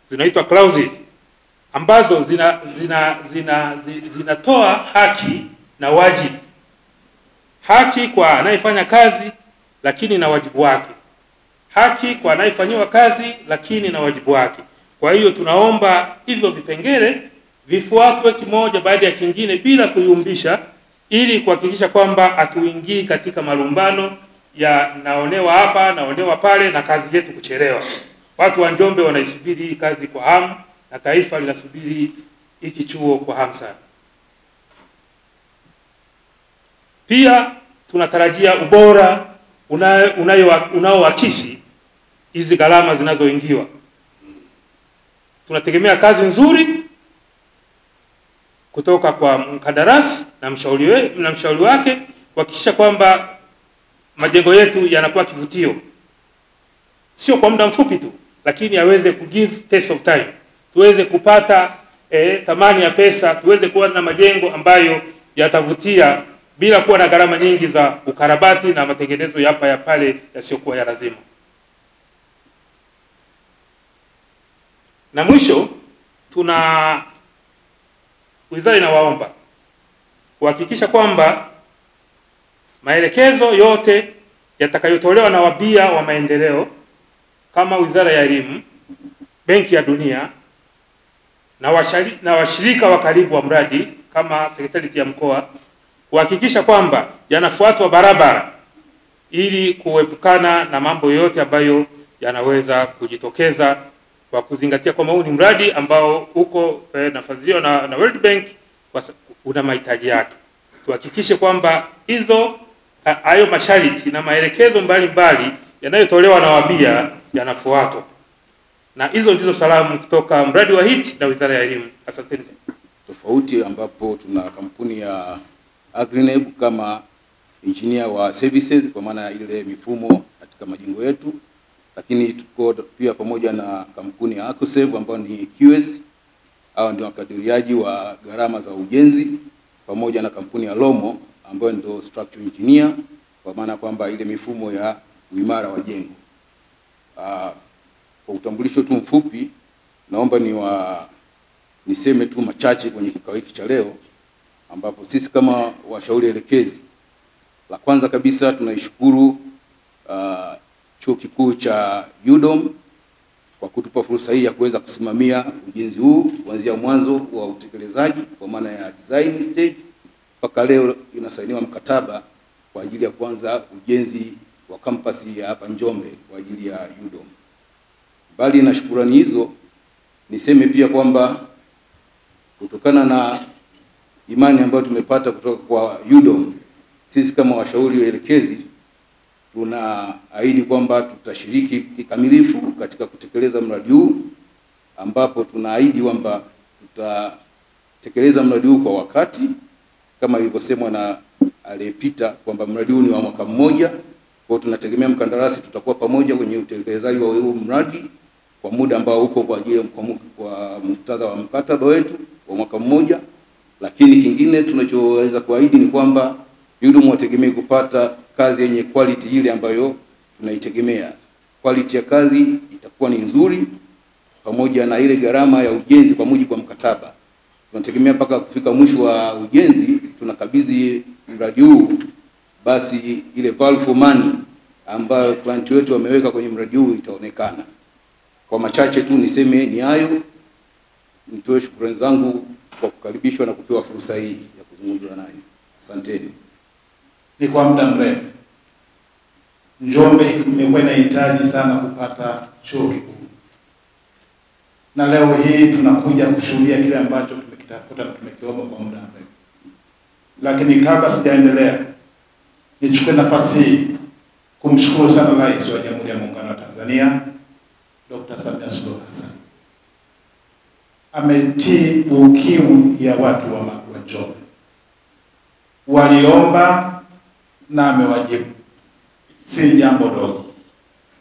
zinaitwa clauses ambazo zinatoa haki na wajibu. Haki kwa anayefanya kazi lakini na wajibu wake. Haki kwa anayefanyiwa kazi lakini na wajibu wake. Kwa hiyo tunaomba hivyo vipengele vifuatwe kimoja baada ya kingine bila kuyumbisha, ili kuhakikisha kwamba hatuingii katika malumbano ya naonewa hapa, naonewa pale na kazi yetu kuchelewa. Watu wa Njombe wanaisubiri hii kazi kwa hamu na taifa linasubiri hiki chuo kwa hamu sana. Pia tunatarajia ubora unaoakisi hizi gharama zinazoingiwa. Tunategemea kazi nzuri kutoka kwa mkandarasi na mshauri wake kuhakikisha kwamba majengo yetu yanakuwa kivutio, sio kwa muda mfupi tu, lakini aweze kugive test of time, tuweze kupata thamani ya pesa, tuweze kuwa na majengo ambayo yatavutia bila kuwa na gharama nyingi za ukarabati na matengenezo hapa ya pale yasiyokuwa ya lazima. Na mwisho, wizara inawaomba kuhakikisha kwamba maelekezo yote yatakayotolewa na wabia wa maendeleo kama Wizara ya Elimu, Benki ya Dunia na washirika wa karibu wa mradi kama Sekretarieti ya Mkoa, kuhakikisha kwamba yanafuatwa barabara ili kuepukana na mambo yote ambayo yanaweza kujitokeza, kwa kuzingatia kwamba huu ni mradi ambao uko nafadhiliwa na World Bank, una mahitaji yake. Tuhakikishe kwamba hayo masharti na maelekezo mbalimbali yanayotolewa na wabia yanafuatwa. Na hizo ndizo salamu kutoka mradi wa HEET na Wizara ya Elimu. Asanteni. Tofauti ambapo tuna kampuni ya Agrineb kama engineer wa services kwa maana ile mifumo katika majengo yetu, lakini tuko pia pamoja na kampuni ya Acosave ambayo ni QS, hao ndio wakadiriaji wa gharama za ujenzi, pamoja na kampuni ya Lomo ambayo ndio structural engineer kwa maana kwamba ile mifumo ya uimara wa jengo. Kwa utambulisho tu mfupi, naomba niseme tu machache kwenye kikao hiki cha leo, ambapo sisi kama washauri elekezi, la kwanza kabisa tunaishukuru Chuo Kikuu cha UDOM kwa kutupa fursa hii ya kuweza kusimamia ujenzi huu kuanzia mwanzo wa utekelezaji kwa maana ya design stage mpaka leo inasainiwa mkataba kwa ajili ya kuanza ujenzi wa kampasi ya hapa Njombe kwa ajili ya UDOM. Bali na shukrani hizo, niseme pia kwamba kutokana na imani ambayo tumepata kutoka kwa UDOM, sisi kama washauri elekezi tunaahidi kwamba tutashiriki kikamilifu katika kutekeleza mradi huu, ambapo tunaahidi kwamba tutatekeleza mradi huu kwa wakati kama ilivyosemwa na aliyepita kwamba mradi huu ni wa mwaka mmoja. Kwa tunategemea mkandarasi tutakuwa pamoja kwenye utekelezaji wa huu mradi kwa muda ambao uko kwa ajili kwa muktadha wa mkataba wetu wa mwaka mmoja. Lakini kingine tunachoweza kuahidi ni kwamba UDOM wategemee kupata kazi yenye quality ile ambayo tunaitegemea. Quality ya kazi itakuwa ni nzuri, pamoja na ile gharama ya ujenzi kwa mujibu wa mkataba. Tunategemea mpaka kufika mwisho wa ujenzi tunakabidhi mradi huu, basi ile value for money ambayo client wetu wameweka kwenye mradi huu itaonekana. Kwa machache tu niseme ni hayo. Nitoe shukrani zangu kwa kukaribishwa na kupewa fursa hii ya kuzungumza nanyi. Asanteni. Ni kwa muda mrefu Njombe imekuwa inahitaji sana kupata chuo kikuu, na leo hii tunakuja kushuhudia kile ambacho tumekitafuta na tumekiomba kwa muda mrefu. Lakini kabla sijaendelea, nichukue nafasi hii kumshukuru sana Rais wa Jamhuri ya Muungano wa Tanzania Dr. Samia Suluhu Hassan ametibu kiu ya watu wa Njombe. Waliomba na amewajibu, si jambo dogo.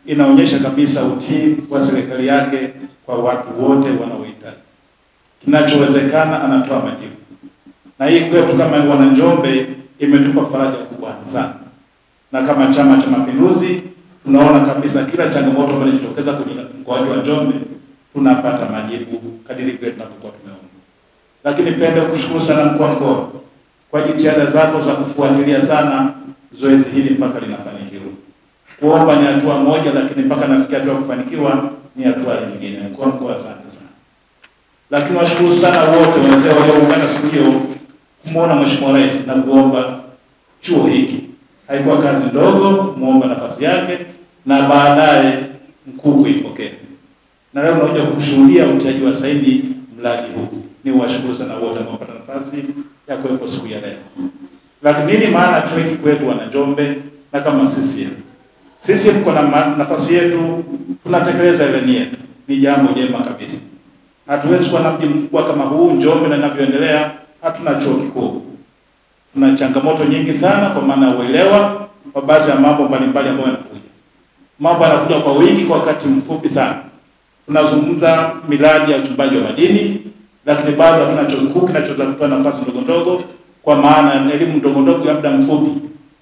Inaonyesha kabisa utii wa serikali yake kwa watu wote wanaohitaji. Kinachowezekana anatoa majibu, na hii kwetu kama wana Njombe imetupa faraja kubwa sana, na kama Chama cha Mapinduzi tunaona kabisa kila changamoto ambayo inajitokeza kwenye mkoa wa Njombe tunapata majibu kadiri vile tunapokuwa tumeomba. Lakini pende kushukuru sana mkuu wa mkoa kwa jitihada zako za kufuatilia sana zoezi hili mpaka linafanikiwa. Kuomba ni hatua moja, lakini mpaka nafikia hatua kufanikiwa ni hatua nyingine. Mkuu wa mkoa, asante sana. Lakini washukuru sana wote wazee walioungana siku hiyo kumuona Mheshimiwa Rais na kuomba chuo hiki. Haikuwa kazi ndogo, muomba nafasi yake na baadaye mkuu kuipokea. Na leo nakuja kushuhudia utiaji wa saini mradi huu. Ni washukuru sana wote ambao wamepata nafasi ya kuwepo siku ya leo. Lakini nini maana chuo hiki kwetu wana Njombe na kama sisi mko na nafasi yetu, tunatekeleza ilani yetu. Ni jambo jema kabisa. Hatuwezi kuwa na mji mkubwa kama huu Njombe na inavyoendelea hatuna chuo kikuu. Tuna changamoto nyingi sana kwa maana uelewa kwa baadhi ya mambo mbalimbali ambayo yanakuja. Mambo yanakuja kwa wingi kwa wakati mfupi sana. Tunazungumza miradi ya uchimbaji wa madini, lakini bado hatuna chuo kikuu kinachoweza kutoa nafasi ndogo ndogo kwa maana ya elimu ndogo ndogo ya muda mfupi,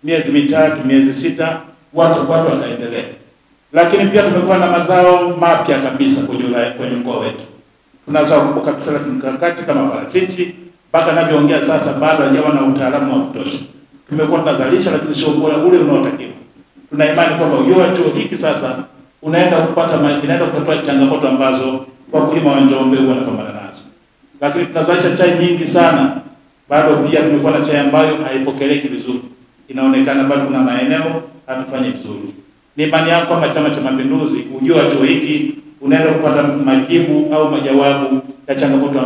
miezi mitatu, miezi 6, watu wakaendelea. Lakini pia tumekuwa na mazao mapya kabisa kwenye mkoa wetu. Tunazao kubwa kabisa la kimkakati kama parachichi, mpaka ninavyoongea sasa bado hajawa na utaalamu wa kutosha. Tumekuwa tunazalisha lakini sio bora ule unaotakiwa. Tuna imani kwamba ujio wa chuo hiki sasa unaenda kutatua changamoto ambazo wakulima wa Njombe wanapambana nazo. Lakini tunazalisha chai nyingi sana. Bado pia tumekuwa na chai ambayo haipokeleki vizuri. Inaonekana bado kuna maeneo hatufanyi vizuri. Ni imani yangu kama Chama cha Mapinduzi ujio wa chuo hiki unaenda kupata majibu au majawabu ya changamoto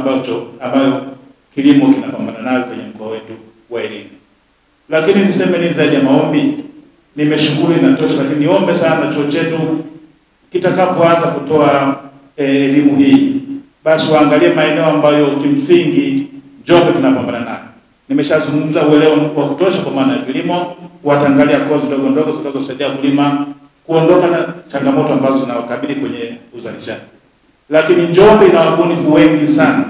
ambayo kilimo kinapambana nayo kwenye mkoa wetu wa elimu. Lakini niseme nini zaidi ya maombi? Nimeshukuru inatosha, lakini niombe sana chuo chetu kitakapoanza kutoa elimu hii, basi waangalie maeneo ambayo kimsingi Njombe tunapambana nayo. Nimeshazungumza uelewa wa kutosha kwa maana ya kilimo, wataangalia kozi ndogo ndogo zitakazosaidia kulima kuondoka na changamoto ambazo zinawakabili kwenye uzalishaji. Lakini Njombe ina wabunifu wengi sana.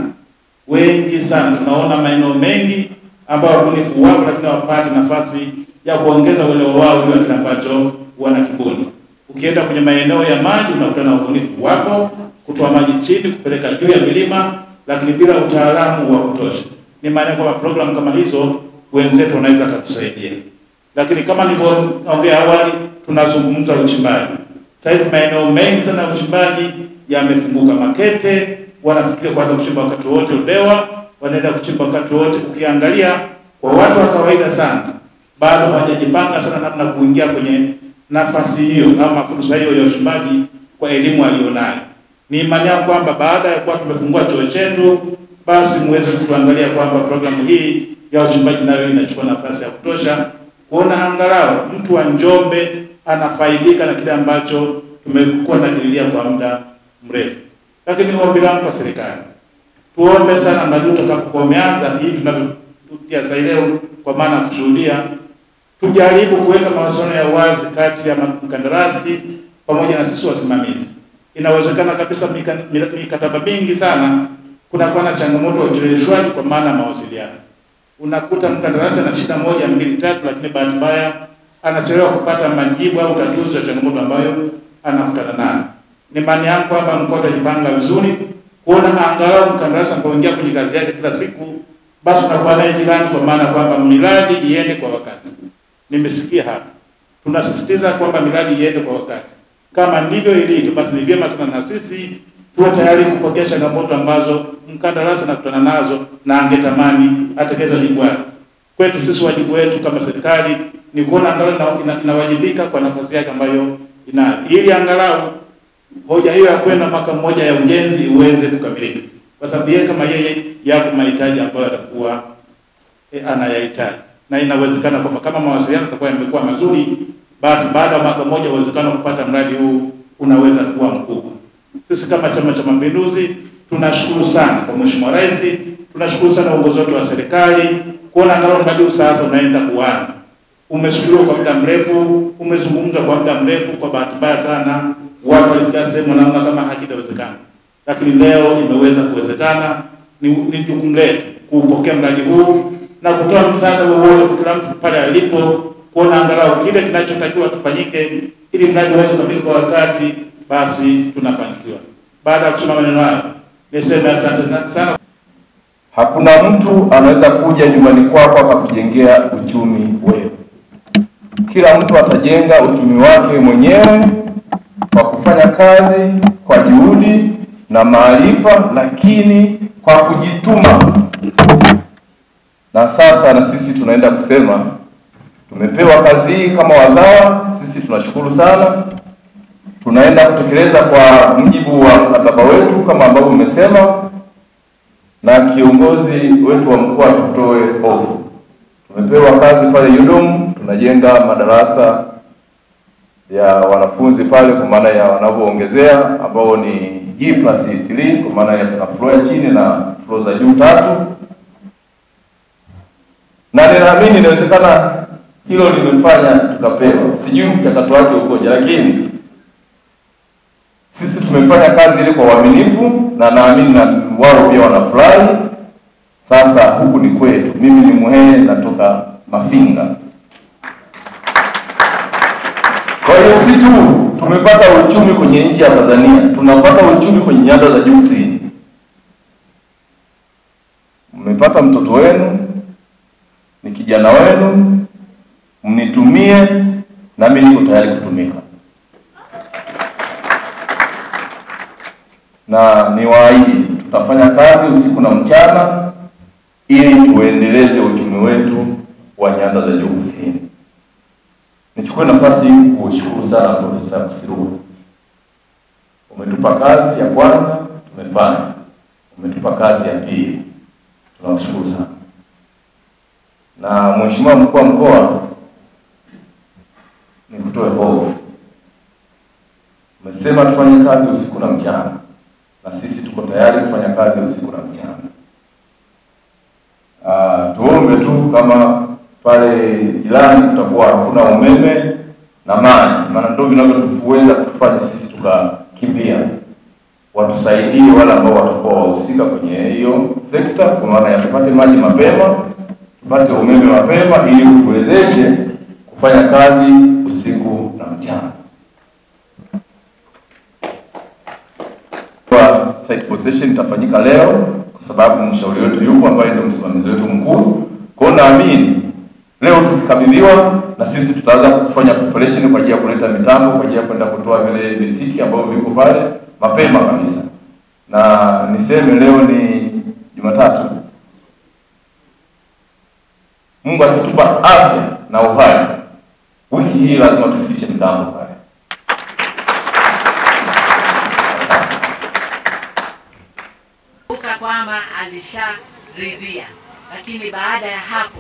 Wengi sana. Tunaona maeneo mengi ambao wabunifu wapo lakini hawapati nafasi ya kuongeza uelewa wao juu ya kile ambacho wanakibuni. Ukienda kwenye maeneo ya maji unakutana na wabunifu wapo kutoa maji chini kupeleka juu ya milima, lakini bila utaalamu wa kutosha. Ni maana kwamba program kama hizo wenzetu wanaweza kutusaidia. Lakini kama nilivyoongea awali, tunazungumza uchimbaji. Sasa maeneo mengi sana ya uchimbaji yamefunguka. Makete wanafikiria kwanza kuchimba wakati wote, Udewa wanaenda kuchimba wakati wote. Ukiangalia kwa watu wa kawaida sana bado hawajajipanga sana namna kuingia kwenye nafasi hiyo ama fursa hiyo ya uchimbaji kwa elimu alionayo. Ni imani yangu kwamba baada ya kuwa tumefungua chuo chetu, basi muweze kuangalia kwamba programu hii ya uchimbaji nayo inachukua nafasi ya kutosha kuona angalau mtu wa Njombe anafaidika na kile ambacho tumekuwa nakililia kwa muda mrefu. Lakini ombi langu kwa serikali, tuombe sana na ndio tutakapoanza hii tunavyotia sasa leo kwa maana kushuhudia, tujaribu kuweka mawasiliano ya wazi kati ya mkandarasi pamoja na sisi wasimamizi. Inawezekana kabisa mikataba mingi sana kunakuwa na changamoto ya ucheleweshwaji kwa maana mawasiliano. Unakuta mkandarasi ana shida 1, 2, 3 lakini bahati mbaya anachelewa kupata majibu au tatuzi ya changamoto ambayo anakutana nayo. Ni imani yangu kwamba mkoa utajipanga vizuri kuona angalau mkandarasi anapoingia kwenye kazi yake kila siku basi unakuwa naye jirani kwa maana kwamba miradi iende kwa wakati. Nimesikia hapa. Tunasisitiza kwamba miradi iende kwa wakati. Kama ndivyo ilivyo basi ni vyema sana na sisi tuwe tayari kupokea changamoto ambazo mkandarasi anakutana nazo na angetamani atekeleze wajibu wake. Kwetu sisi wajibu wetu kama serikali ni kuona angalau inawajibika kwa nafasi yake ambayo inayo. Ili angalau hoja hiyo ya kwenda mwaka mmoja ya ujenzi uweze kukamilika. Kwa sababu yeye kama yeye yako mahitaji ambayo atakuwa anayahitaji. Na inawezekana kwamba kama mawasiliano yatakuwa yamekuwa mazuri, basi baada ya mwaka mmoja uwezekano kupata mradi huu unaweza kuwa mkubwa. Sisi kama Chama cha Mapinduzi tunashukuru sana kwa Mheshimiwa Rais, tunashukuru sana uongozi wetu wa serikali kuona angalau mradi huu sasa unaenda kuanza. Umeshukuriwa kwa muda mrefu, umezungumzwa kwa muda mrefu. Kwa bahati mbaya sana watu walifikia sehemu wanaona kama hakitawezekana, lakini leo imeweza kuwezekana. Ni jukumu letu kuupokea mradi huu na kutoa msaada wowote kwa kila mtu pale alipo, kuona angalau kile kinachotakiwa kifanyike ili mradi uweze kukamilika kwa wakati, basi tunafanikiwa. Baada ya kusema maneno hayo, niseme asante sana. Hakuna mtu anaweza kuja nyumbani kwako akakujengea uchumi wewe. Kila mtu atajenga uchumi wake mwenyewe kwa kufanya kazi, kwa juhudi na maarifa, lakini kwa kujituma. Na sasa na sisi tunaenda kusema tumepewa kazi hii kama wazawa. Sisi tunashukuru sana. Tunaenda kutekeleza kwa mujibu wa mkataba wetu kama ambavyo umesema, na kiongozi wetu wa mkoa tutoe hofu. Tumepewa kazi pale Yudom, tunajenga madarasa ya wanafunzi pale kwa maana ya wanavyoongezea ambao ni G+3 kwa maana ya tuna floor ya chini na floor za juu 3. Na ninaamini inawezekana hilo limefanya tukapewa. Sijui mchakato wake ukoje, lakini sisi tumefanya kazi ile kwa uaminifu na naamini na wao pia wanafurahi. Sasa huku ni kwetu. Mimi ni Muhehe, natoka Mafinga. Kwa hiyo si tu tumepata uchumi kwenye nchi ya Tanzania, tunapata uchumi kwenye nyanda za juu kusini. Mmepata mtoto wenu, ni kijana wenu, mnitumie na mimi niko tayari kutumika. Na niwaahidi tutafanya kazi usiku na mchana ili tuendeleze uchumi wetu wa nyanda za juu kusini. Nichukue nafasi hii kushukuru sana Profesa Kusiluka. Umetupa kazi ya kwanza, tumefanya. Umetupa kazi ya pili. Tunawashukuru sana. Na Mheshimiwa Mkuu wa Mkoa, nikutoe hofu. Umesema tufanye kazi usiku na mchana. Na sisi tuko tayari kufanya kazi usiku na mchana. Tuombe tu kama pale jirani kutakuwa hakuna umeme na maji, maana ndio vinavyotuweza kufanya sisi tukakimbia. Watusaidie wale ambao watakuwa wahusika kwenye hiyo sekta kwa maana ya tupate maji mapema, tupate umeme mapema ili tuwezeshe kufanya kazi usiku na mchana. Kwa site possession itafanyika leo kwa sababu mshauri wetu yupo ambaye ndio msimamizi wetu mkuu. Kwa hiyo naamini leo tukikabidhiwa na sisi tutaanza kufanya preparation kwa ajili ya kuleta mitambo kwa ajili ya kwenda kutoa vile visiki ambavyo viko pale mapema kabisa. Na niseme leo ni Jumatatu. Mungu akitupa afya na uhai, wiki hii lazima tufikishe mitambo pale. Kwamba alisharidhia, lakini baada ya hapo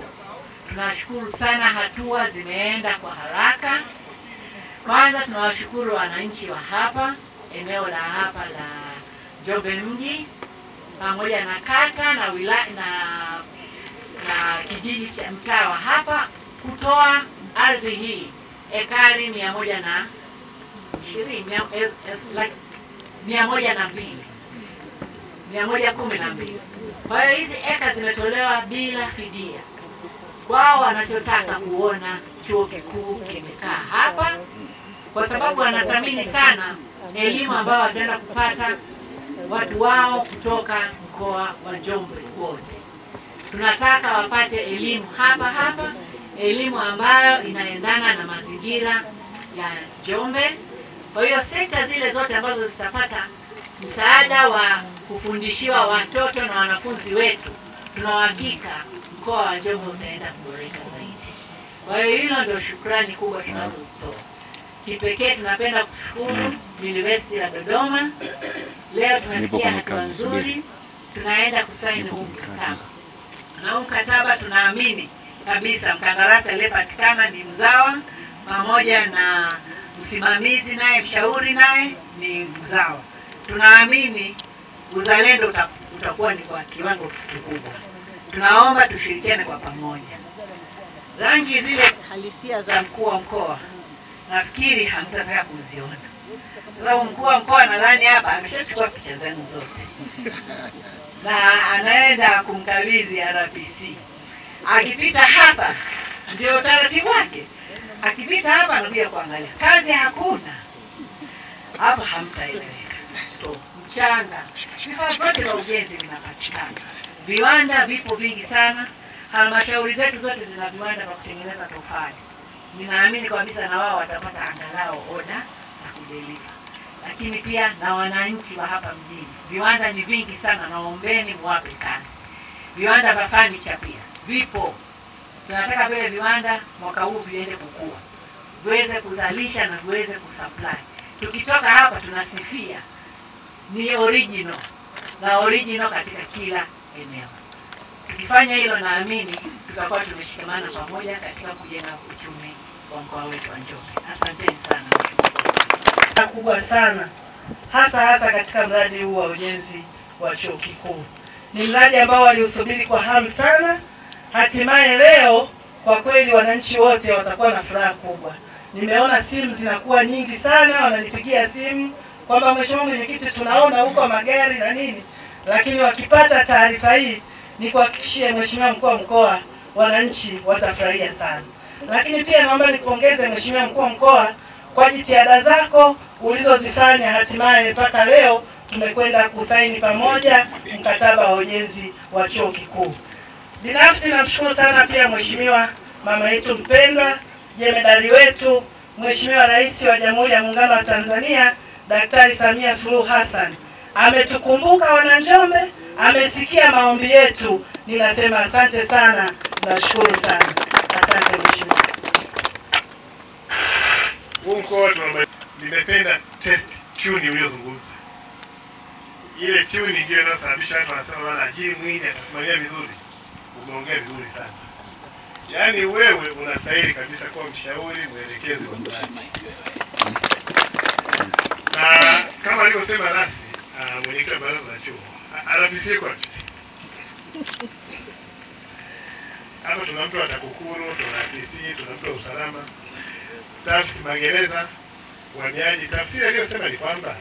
tunashukuru sana, hatua zimeenda kwa haraka. Kwanza tunawashukuru wananchi wa hapa eneo la hapa la Njombe mji pamoja na kata na wilaya na kijiji cha mtaa wa hapa kutoa ardhi hii ekari 112. Kwa hiyo hizi eka zimetolewa bila fidia. Wao wanachotaka kuona chuo kikuu kimekaa hapa kwa sababu wanathamini sana elimu ambayo wataenda kupata watu wao kutoka mkoa wa Njombe wote. Tunataka wapate elimu hapa, elimu ambayo inaendana na mazingira ya Njombe. Kwa hiyo sekta zile zote ambazo zitapata msaada wa kufundishiwa watoto na wanafunzi wetu, tunahakika mkoa wa Njombe utaenda kuboreka zaidi. Kwa hiyo hilo ndio shukrani kubwa tunazozitoa. Kipekee tunapenda kushukuru University ya Dodoma. Leo tumefikia hatua nzuri, tunaenda kusaini huu mkataba. Na huu mkataba tunaamini kabisa mkandarasi aliyepatikana ni mzawa, pamoja na msimamizi naye mshauri naye ni mzawa. tunaamini uzalendo utakuwa ni kwa kiwango kikubwa. Tunaomba tushirikiane kwa pamoja. Rangi zile halisia za mkuu wa mkoa nafikiri hamtataka kuziona. Sababu mkuu wa mkoa nadhani hapa ameshachukua picha zenu zote. Na anaenda kumkabidhi RPC. Akipita hapa ndio utaratibu wake. Akipita hapa anakuja kuangalia. Kazi hakuna. Hapa hamtaeleweka. So, mchanga, vifaa vyote vya ujenzi vinapatikana. Viwanda vipo vingi sana. Halmashauri zetu zote zina viwanda vya kutengeneza tofali. Ninaamini kabisa na wao watapata angalau oda za kudeliver. Lakini pia na wananchi wa hapa mjini. Viwanda ni vingi sana, naombeni muwape kazi. Viwanda vya furniture pia vipo. Tunataka vile viwanda mwaka huu viende kukua. Viweze kuzalisha na viweze kusupply. Tukitoka hapa tunasifia ni original na original katika kila eneo. Tukifanya hilo naamini tutakuwa tumeshikamana pamoja katika kujenga uchumi wa mkoa wetu wa Njombe. Asanteni sana. Kubwa sana hasa katika mradi huu wa ujenzi wa chuo kikuu. Ni mradi ambao waliusubiri kwa hamu sana. Hatimaye leo kwa kweli wananchi wote watakuwa na furaha kubwa. Nimeona simu zinakuwa nyingi sana, wananipigia simu kwamba mheshimiwa mwenyekiti, tunaona huko magari na nini, lakini wakipata taarifa hii ni kuhakikishia mheshimiwa mkuu wa mkoa, wananchi watafurahia sana. Lakini pia naomba nikupongeze mheshimiwa mkuu wa mkoa kwa jitihada zako ulizozifanya, hatimaye mpaka leo tumekwenda kusaini pamoja mkataba wa ujenzi wa chuo kikuu. Binafsi namshukuru sana pia mheshimiwa mama yetu mpendwa, jemedari wetu, Mheshimiwa Rais wa Jamhuri ya Muungano wa Tanzania Daktari Samia Suluhu Hassan. Ametukumbuka wana Njombe, amesikia maombi yetu. Ninasema asante sana, nashukuru sana. Asante mheshimiwa. Mkoa nimependa test tune uliyozungumza. Ile tune ndio inasababisha watu wanasema bwana Ajili Mwinyi atasimamia vizuri. Umeongea vizuri sana. Yaani wewe unastahili kabisa kuwa mshauri mwelekezi wa mradi. Na kama alivyosema rasmi mwenyekiti wa baraza la chuo, anapisie kwa chuo. Hapa tuna mtu wa TAKUKURU, tuna RPC, tuna mtu wa usalama, tafsiri magereza, uhamiaji. Tafsiri aliyosema ni kwamba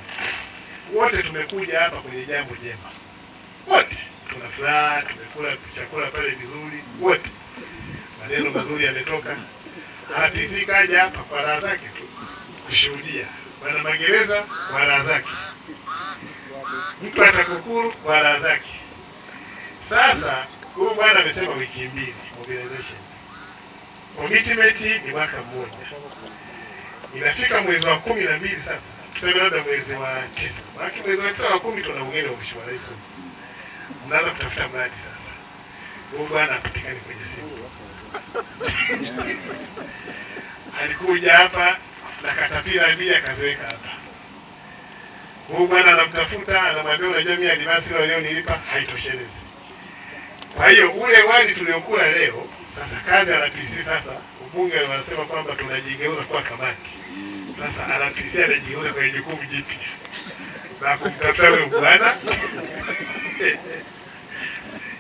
wote tumekuja hapa kwenye jambo jema. Wote tuna furaha, tumekula chakula pale vizuri, wote maneno mazuri yametoka. RPC kaja hapa kwa raha zake kushuhudia, bwana magereza kwa raha zake, mtu wa TAKUKURU kwa raha zake. Sasa huyu bwana amesema wiki 2 mobilization. Commitment ni mwaka mmoja. Inafika mwezi wa 12 sasa. Tuseme labda mwezi wa 9. Maana mwezi wa 9 wa 10 tuna ugeni wa mheshimiwa rais. Mnaanza kutafuta mradi sasa. Huyu bwana apatikane kwenye simu. Alikuja hapa na katapila mbili akaziweka hapa. Huyu bwana anamtafuta, anamwambia unajua mimi advance leo nilipa haitoshelezi. Kwa hiyo ule wali tuliokula leo, sasa kazi ya RPC sasa, ubunge wanasema kwamba tunajigeuza kuwa kamati. Sasa RPC anajigeuza kwa jukumu jipya. Na kumtafuta wewe bwana.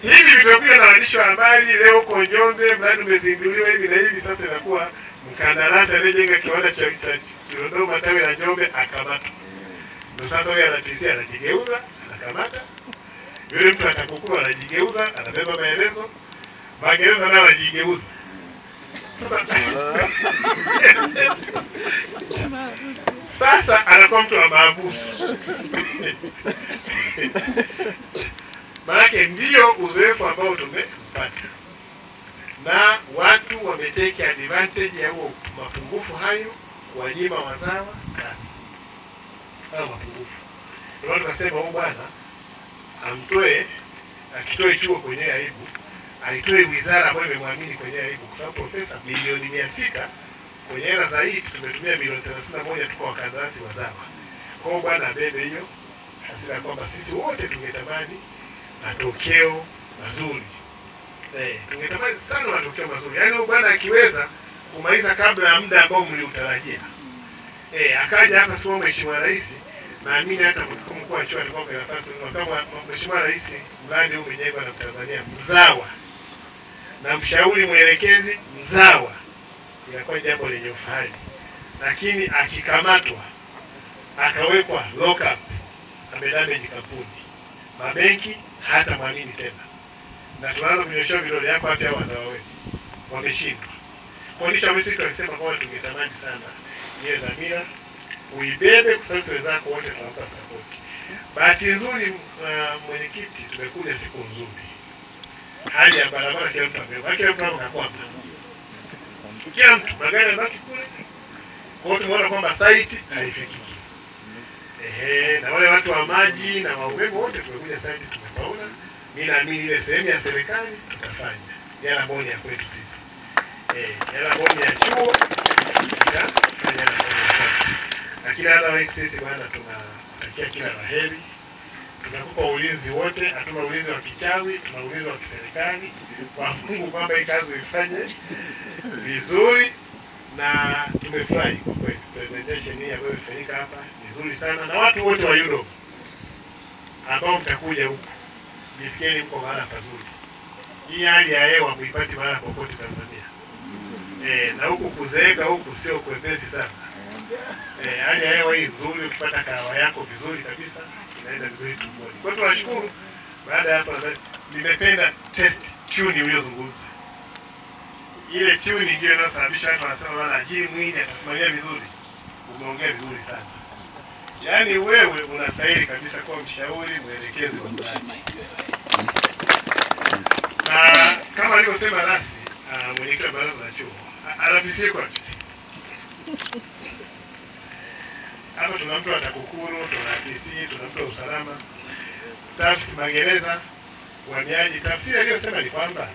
Hivi vitakuwa na waandishi wa habari leo kwa Njombe, mradi umezinduliwa hivi na hivi, sasa inakuwa mkandarasi aliyejenga kiwanda cha Dodoma tawi la Njombe akamata. Ndio sasa huyu RPC anajigeuza, anakamata. Yule mtu atakukua anajigeuza, anabeba maelezo. Magereza nayo anajigeuza. Sasa anakuwa mtu wa maabusu. Maanake ndio uzoefu ambao tumepata. Na watu wameteke advantage ya huo mapungufu hayo kuwanyima wazawa kazi. Hayo mapungufu. Ndio watu wasema huyu bwana amtoe, akitoe chuo kwenye aibu, aitoe wizara ambayo imemwamini kwenye aibu, kwa sababu profesa milioni 600 kwenye hela zaidi tumetumia milioni 31 tu kwa wakandarasi wazawa. Kwa hiyo bwana abebe hiyo hasira kwamba sisi wote tungetamani matokeo mazuri. Tungetamani sana matokeo mazuri. Yaani huyu bwana akiweza kumaliza kabla ya muda ambao mliutarajia. Akaja hapa siku mheshimiwa rais naamini hata mkuu wa chuo alikuwa kwa nafasi kama Mheshimiwa Rais, mradi huu umejengwa na Tanzania mzawa na mshauri mwelekezi mzawa, inakuwa jambo lenye ufahari. Lakini akikamatwa akawekwa lock up, amedamage kampuni, mabenki hata mwamini tena, na tunaanza kunyosha vidole yako hapa wazawa wetu wameshindwa. Kwa hiyo sisi tunasema kwamba tungetamani sana ile dhamira uibebe, kwa sababu wenzako wote tunawapa support. Bahati nzuri mwenyekiti, tumekuja siku nzuri, hali ya barabara kila mtu amebeba, kila mtu anakwama, kila mtu magari yanabaki kule. Kwa hiyo tumeona kwamba site haifikiki. Na wale watu wa maji na wa umeme wote tumekuja site, tumepaona. Mimi naamini ile sehemu ya serikali tutafanya yala boni ya kwetu sisi, yala boni ya chuo tutafanya na boni ya kwetu. Lakini hata sisi bwana, tunatakia kila la heri, tunakupa ulinzi wote, hatuna ulinzi wa kichawi, tuna ulinzi wa kiserikali kwa Mungu, kwamba hii kazi ifanye vizuri. Na tumefurahi kwa kweli presentation hii ambayo imefanyika hapa ni nzuri sana, na watu wote wa Europe ambao mtakuja huku, jisikieni mko mahali pazuri. Hii hali ya hewa kuipati mahali popote Tanzania. Na huku kuzeeka huku sio kwepesi sana. Hali ya hewa hii nzuri, ukipata kahawa yako vizuri kabisa, inaenda vizuri tumboni. Kwa hiyo tunashukuru. Baada ya hapo nimependa test tune uliyozungumza. Ile tune ndio inasababisha watu wanasema bwana Ajiri Mwinyi atasimamia vizuri. Umeongea vizuri sana. Yaani wewe unastahili kabisa kuwa mshauri mwelekezi wa mradi. Na kama alivyosema Rasi, mwenyekiti wa baraza la chuo, anapisie kwa vipi? Hapa tuna mtu wa TAKUKURU, tuna PC, tuna mtu wa usalama, tafsiri magereza, uhamiaji. Tafsiri aliyosema ni kwamba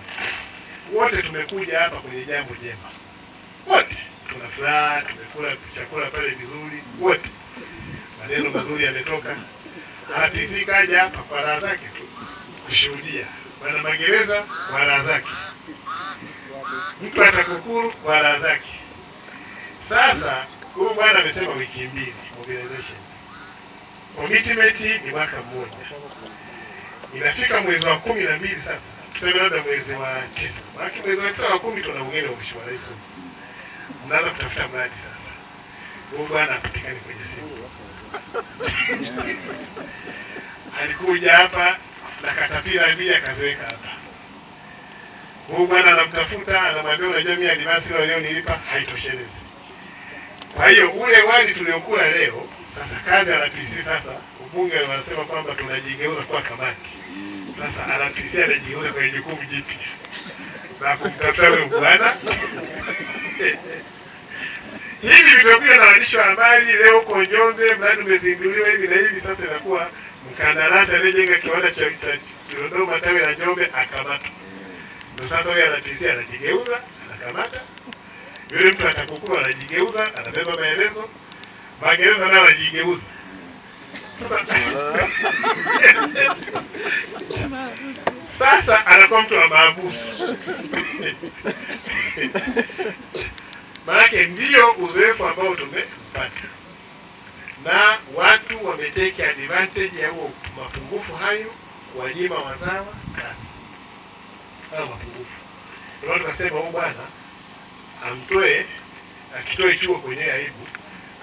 wote tumekuja hapa kwenye jambo jema. Wote tuna furaha, tumekula chakula pale vizuri, wote maneno mazuri yametoka. PC kaja hapa kwa raha zake kushuhudia, bwana magereza kwa raha zake, mtu wa TAKUKURU kwa raha zake. Sasa huyu bwana amesema wiki 2 mobilization. Commitment ni mwaka mmoja. Inafika mwezi wa 12 sasa. Tuseme labda mwezi wa 9. Baki mwezi wa 9 wa 10 tuna ugeni wa Mheshimiwa Rais. Mnaanza kutafuta mradi sasa. Huyu bwana apatikane kwenye simu. Alikuja hapa na katapila mbili akaziweka hapa. Huyu bwana anamtafuta, anamwambia unajua mimi advance leo nilipa haitoshelezi. Kwa hiyo ule wali tuliokula leo, sasa kazi ya RPC sasa, ubunge wanasema kwamba tunajigeuza kwa kamati. Sasa RPC anajigeuza kwenye jukumu jipya. Na kumtafuta yule bwana. Hivi vitokea na waandishi wa habari leo kwa Njombe, mradi umezinduliwa hivi na hivi, sasa inakuwa mkandarasi aliyejenga kiwanda cha Dodoma tawi la Njombe akamatwa. Ndio sasa yule RPC anajigeuza, anakamata. Yule mtu atakukua anajigeuza, anabeba maelezo, magereza nayo anajigeuza. Sasa anakuwa mtu wa maabusu. Maana ndio uzoefu ambao tumepata. Na watu wameteke advantage ya huo mapungufu hayo, wanyima wazawa kazi. Hayo mapungufu. Ndio tukasema huyu bwana amtoe, akitoe chuo kwenye aibu,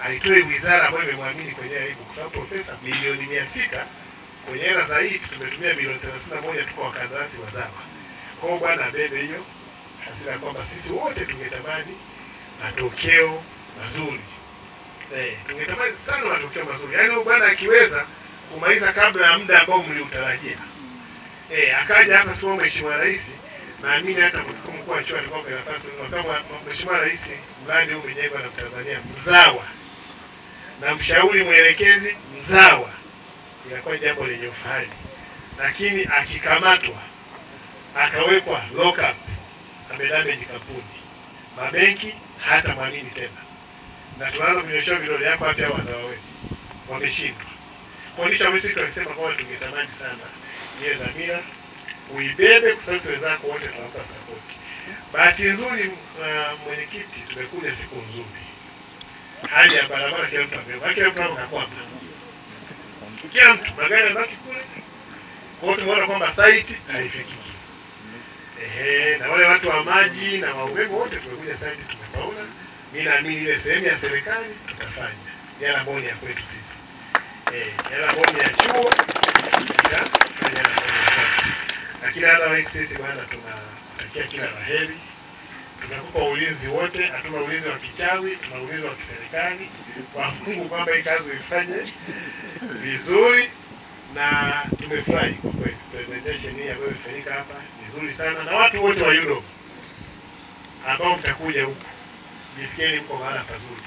aitoe wizara ambayo imemwamini kwenye aibu, kwa sababu profesa milioni 600 kwenye hela za hii tumetumia milioni 31 tu kwa wakandarasi wazawa. Kwa hiyo bwana abebe hiyo hasira kwamba sisi wote tungetamani matokeo mazuri. Tungetamani sana matokeo mazuri. Yaani huyu bwana akiweza kumaliza kabla ya muda ambao mliutarajia. Akaja hapa siku Mheshimiwa Rais, naamini hata mkuu wa chuo alikuwa kwa nafasi kama Mheshimiwa Rais, mradi huu umejengwa na Tanzania mzawa na mshauri mwelekezi mzawa, inakuwa jambo lenye ufahari. Lakini akikamatwa akawekwa lock up, amedamage kampuni, mabenki hata mwamini tena, na tunaanza kunyosha vidole yako hapa wazawa wetu wameshindwa. Kwa hiyo sisi tunasema kwamba tungetamani sana ile dhamira uibebe, kwa sababu wenzako wote tunawapa support. Bahati nzuri mwenyekiti, tumekuja siku nzuri, hali ya barabara kila mtu amebeba, kila mtu anakwama, kila mtu magari yanabaki kule. Kwa hiyo tumeona kwamba site haifikiki. Na wale watu wa maji na wa umeme wote tumekuja site tumepaona. Mimi naamini ile sehemu ya serikali tutafanya. Yala boni ya kwetu sisi. Yala boni ya chuo tutafanya na boni. Lakini hata sisi bwana tunatakia kila laheri. Tunakupa ulinzi wote, hatuna ulinzi wa kichawi, tuna ulinzi wa kiserikali. Kwa Mungu kwamba hii kazi uifanye vizuri, na tumefurahi kwa kweli. Presentation hii ambayo imefanyika hapa ni nzuri sana, na watu wote wa Europe ambao mtakuja huku jisikieni mko mahali pazuri.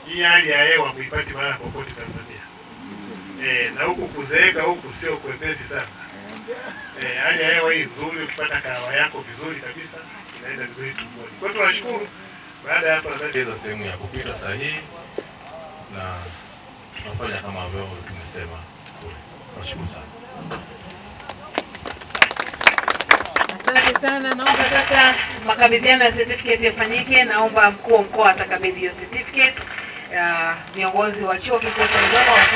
Hii hali ya hewa muipati mahali popote Tanzania. Na huku kuzeeka huku sio kwepesi sana. Hali ya hewa hii nzuri, ukipata kahawa yako vizuri kabisa, inaenda vizuri tumboni. Kwa hiyo tunashukuru. Baada ya hapa tunaweza sehemu ya kupita sahihi na tunafanya kama ambavyo tumesema. Tunashukuru sana. Asante sana. Naomba sasa makabidhiano ya certificate yafanyike. Naomba mkuu wa mkoa atakabidhi hiyo certificate. Viongozi wa chuo kikuu cha Dodoma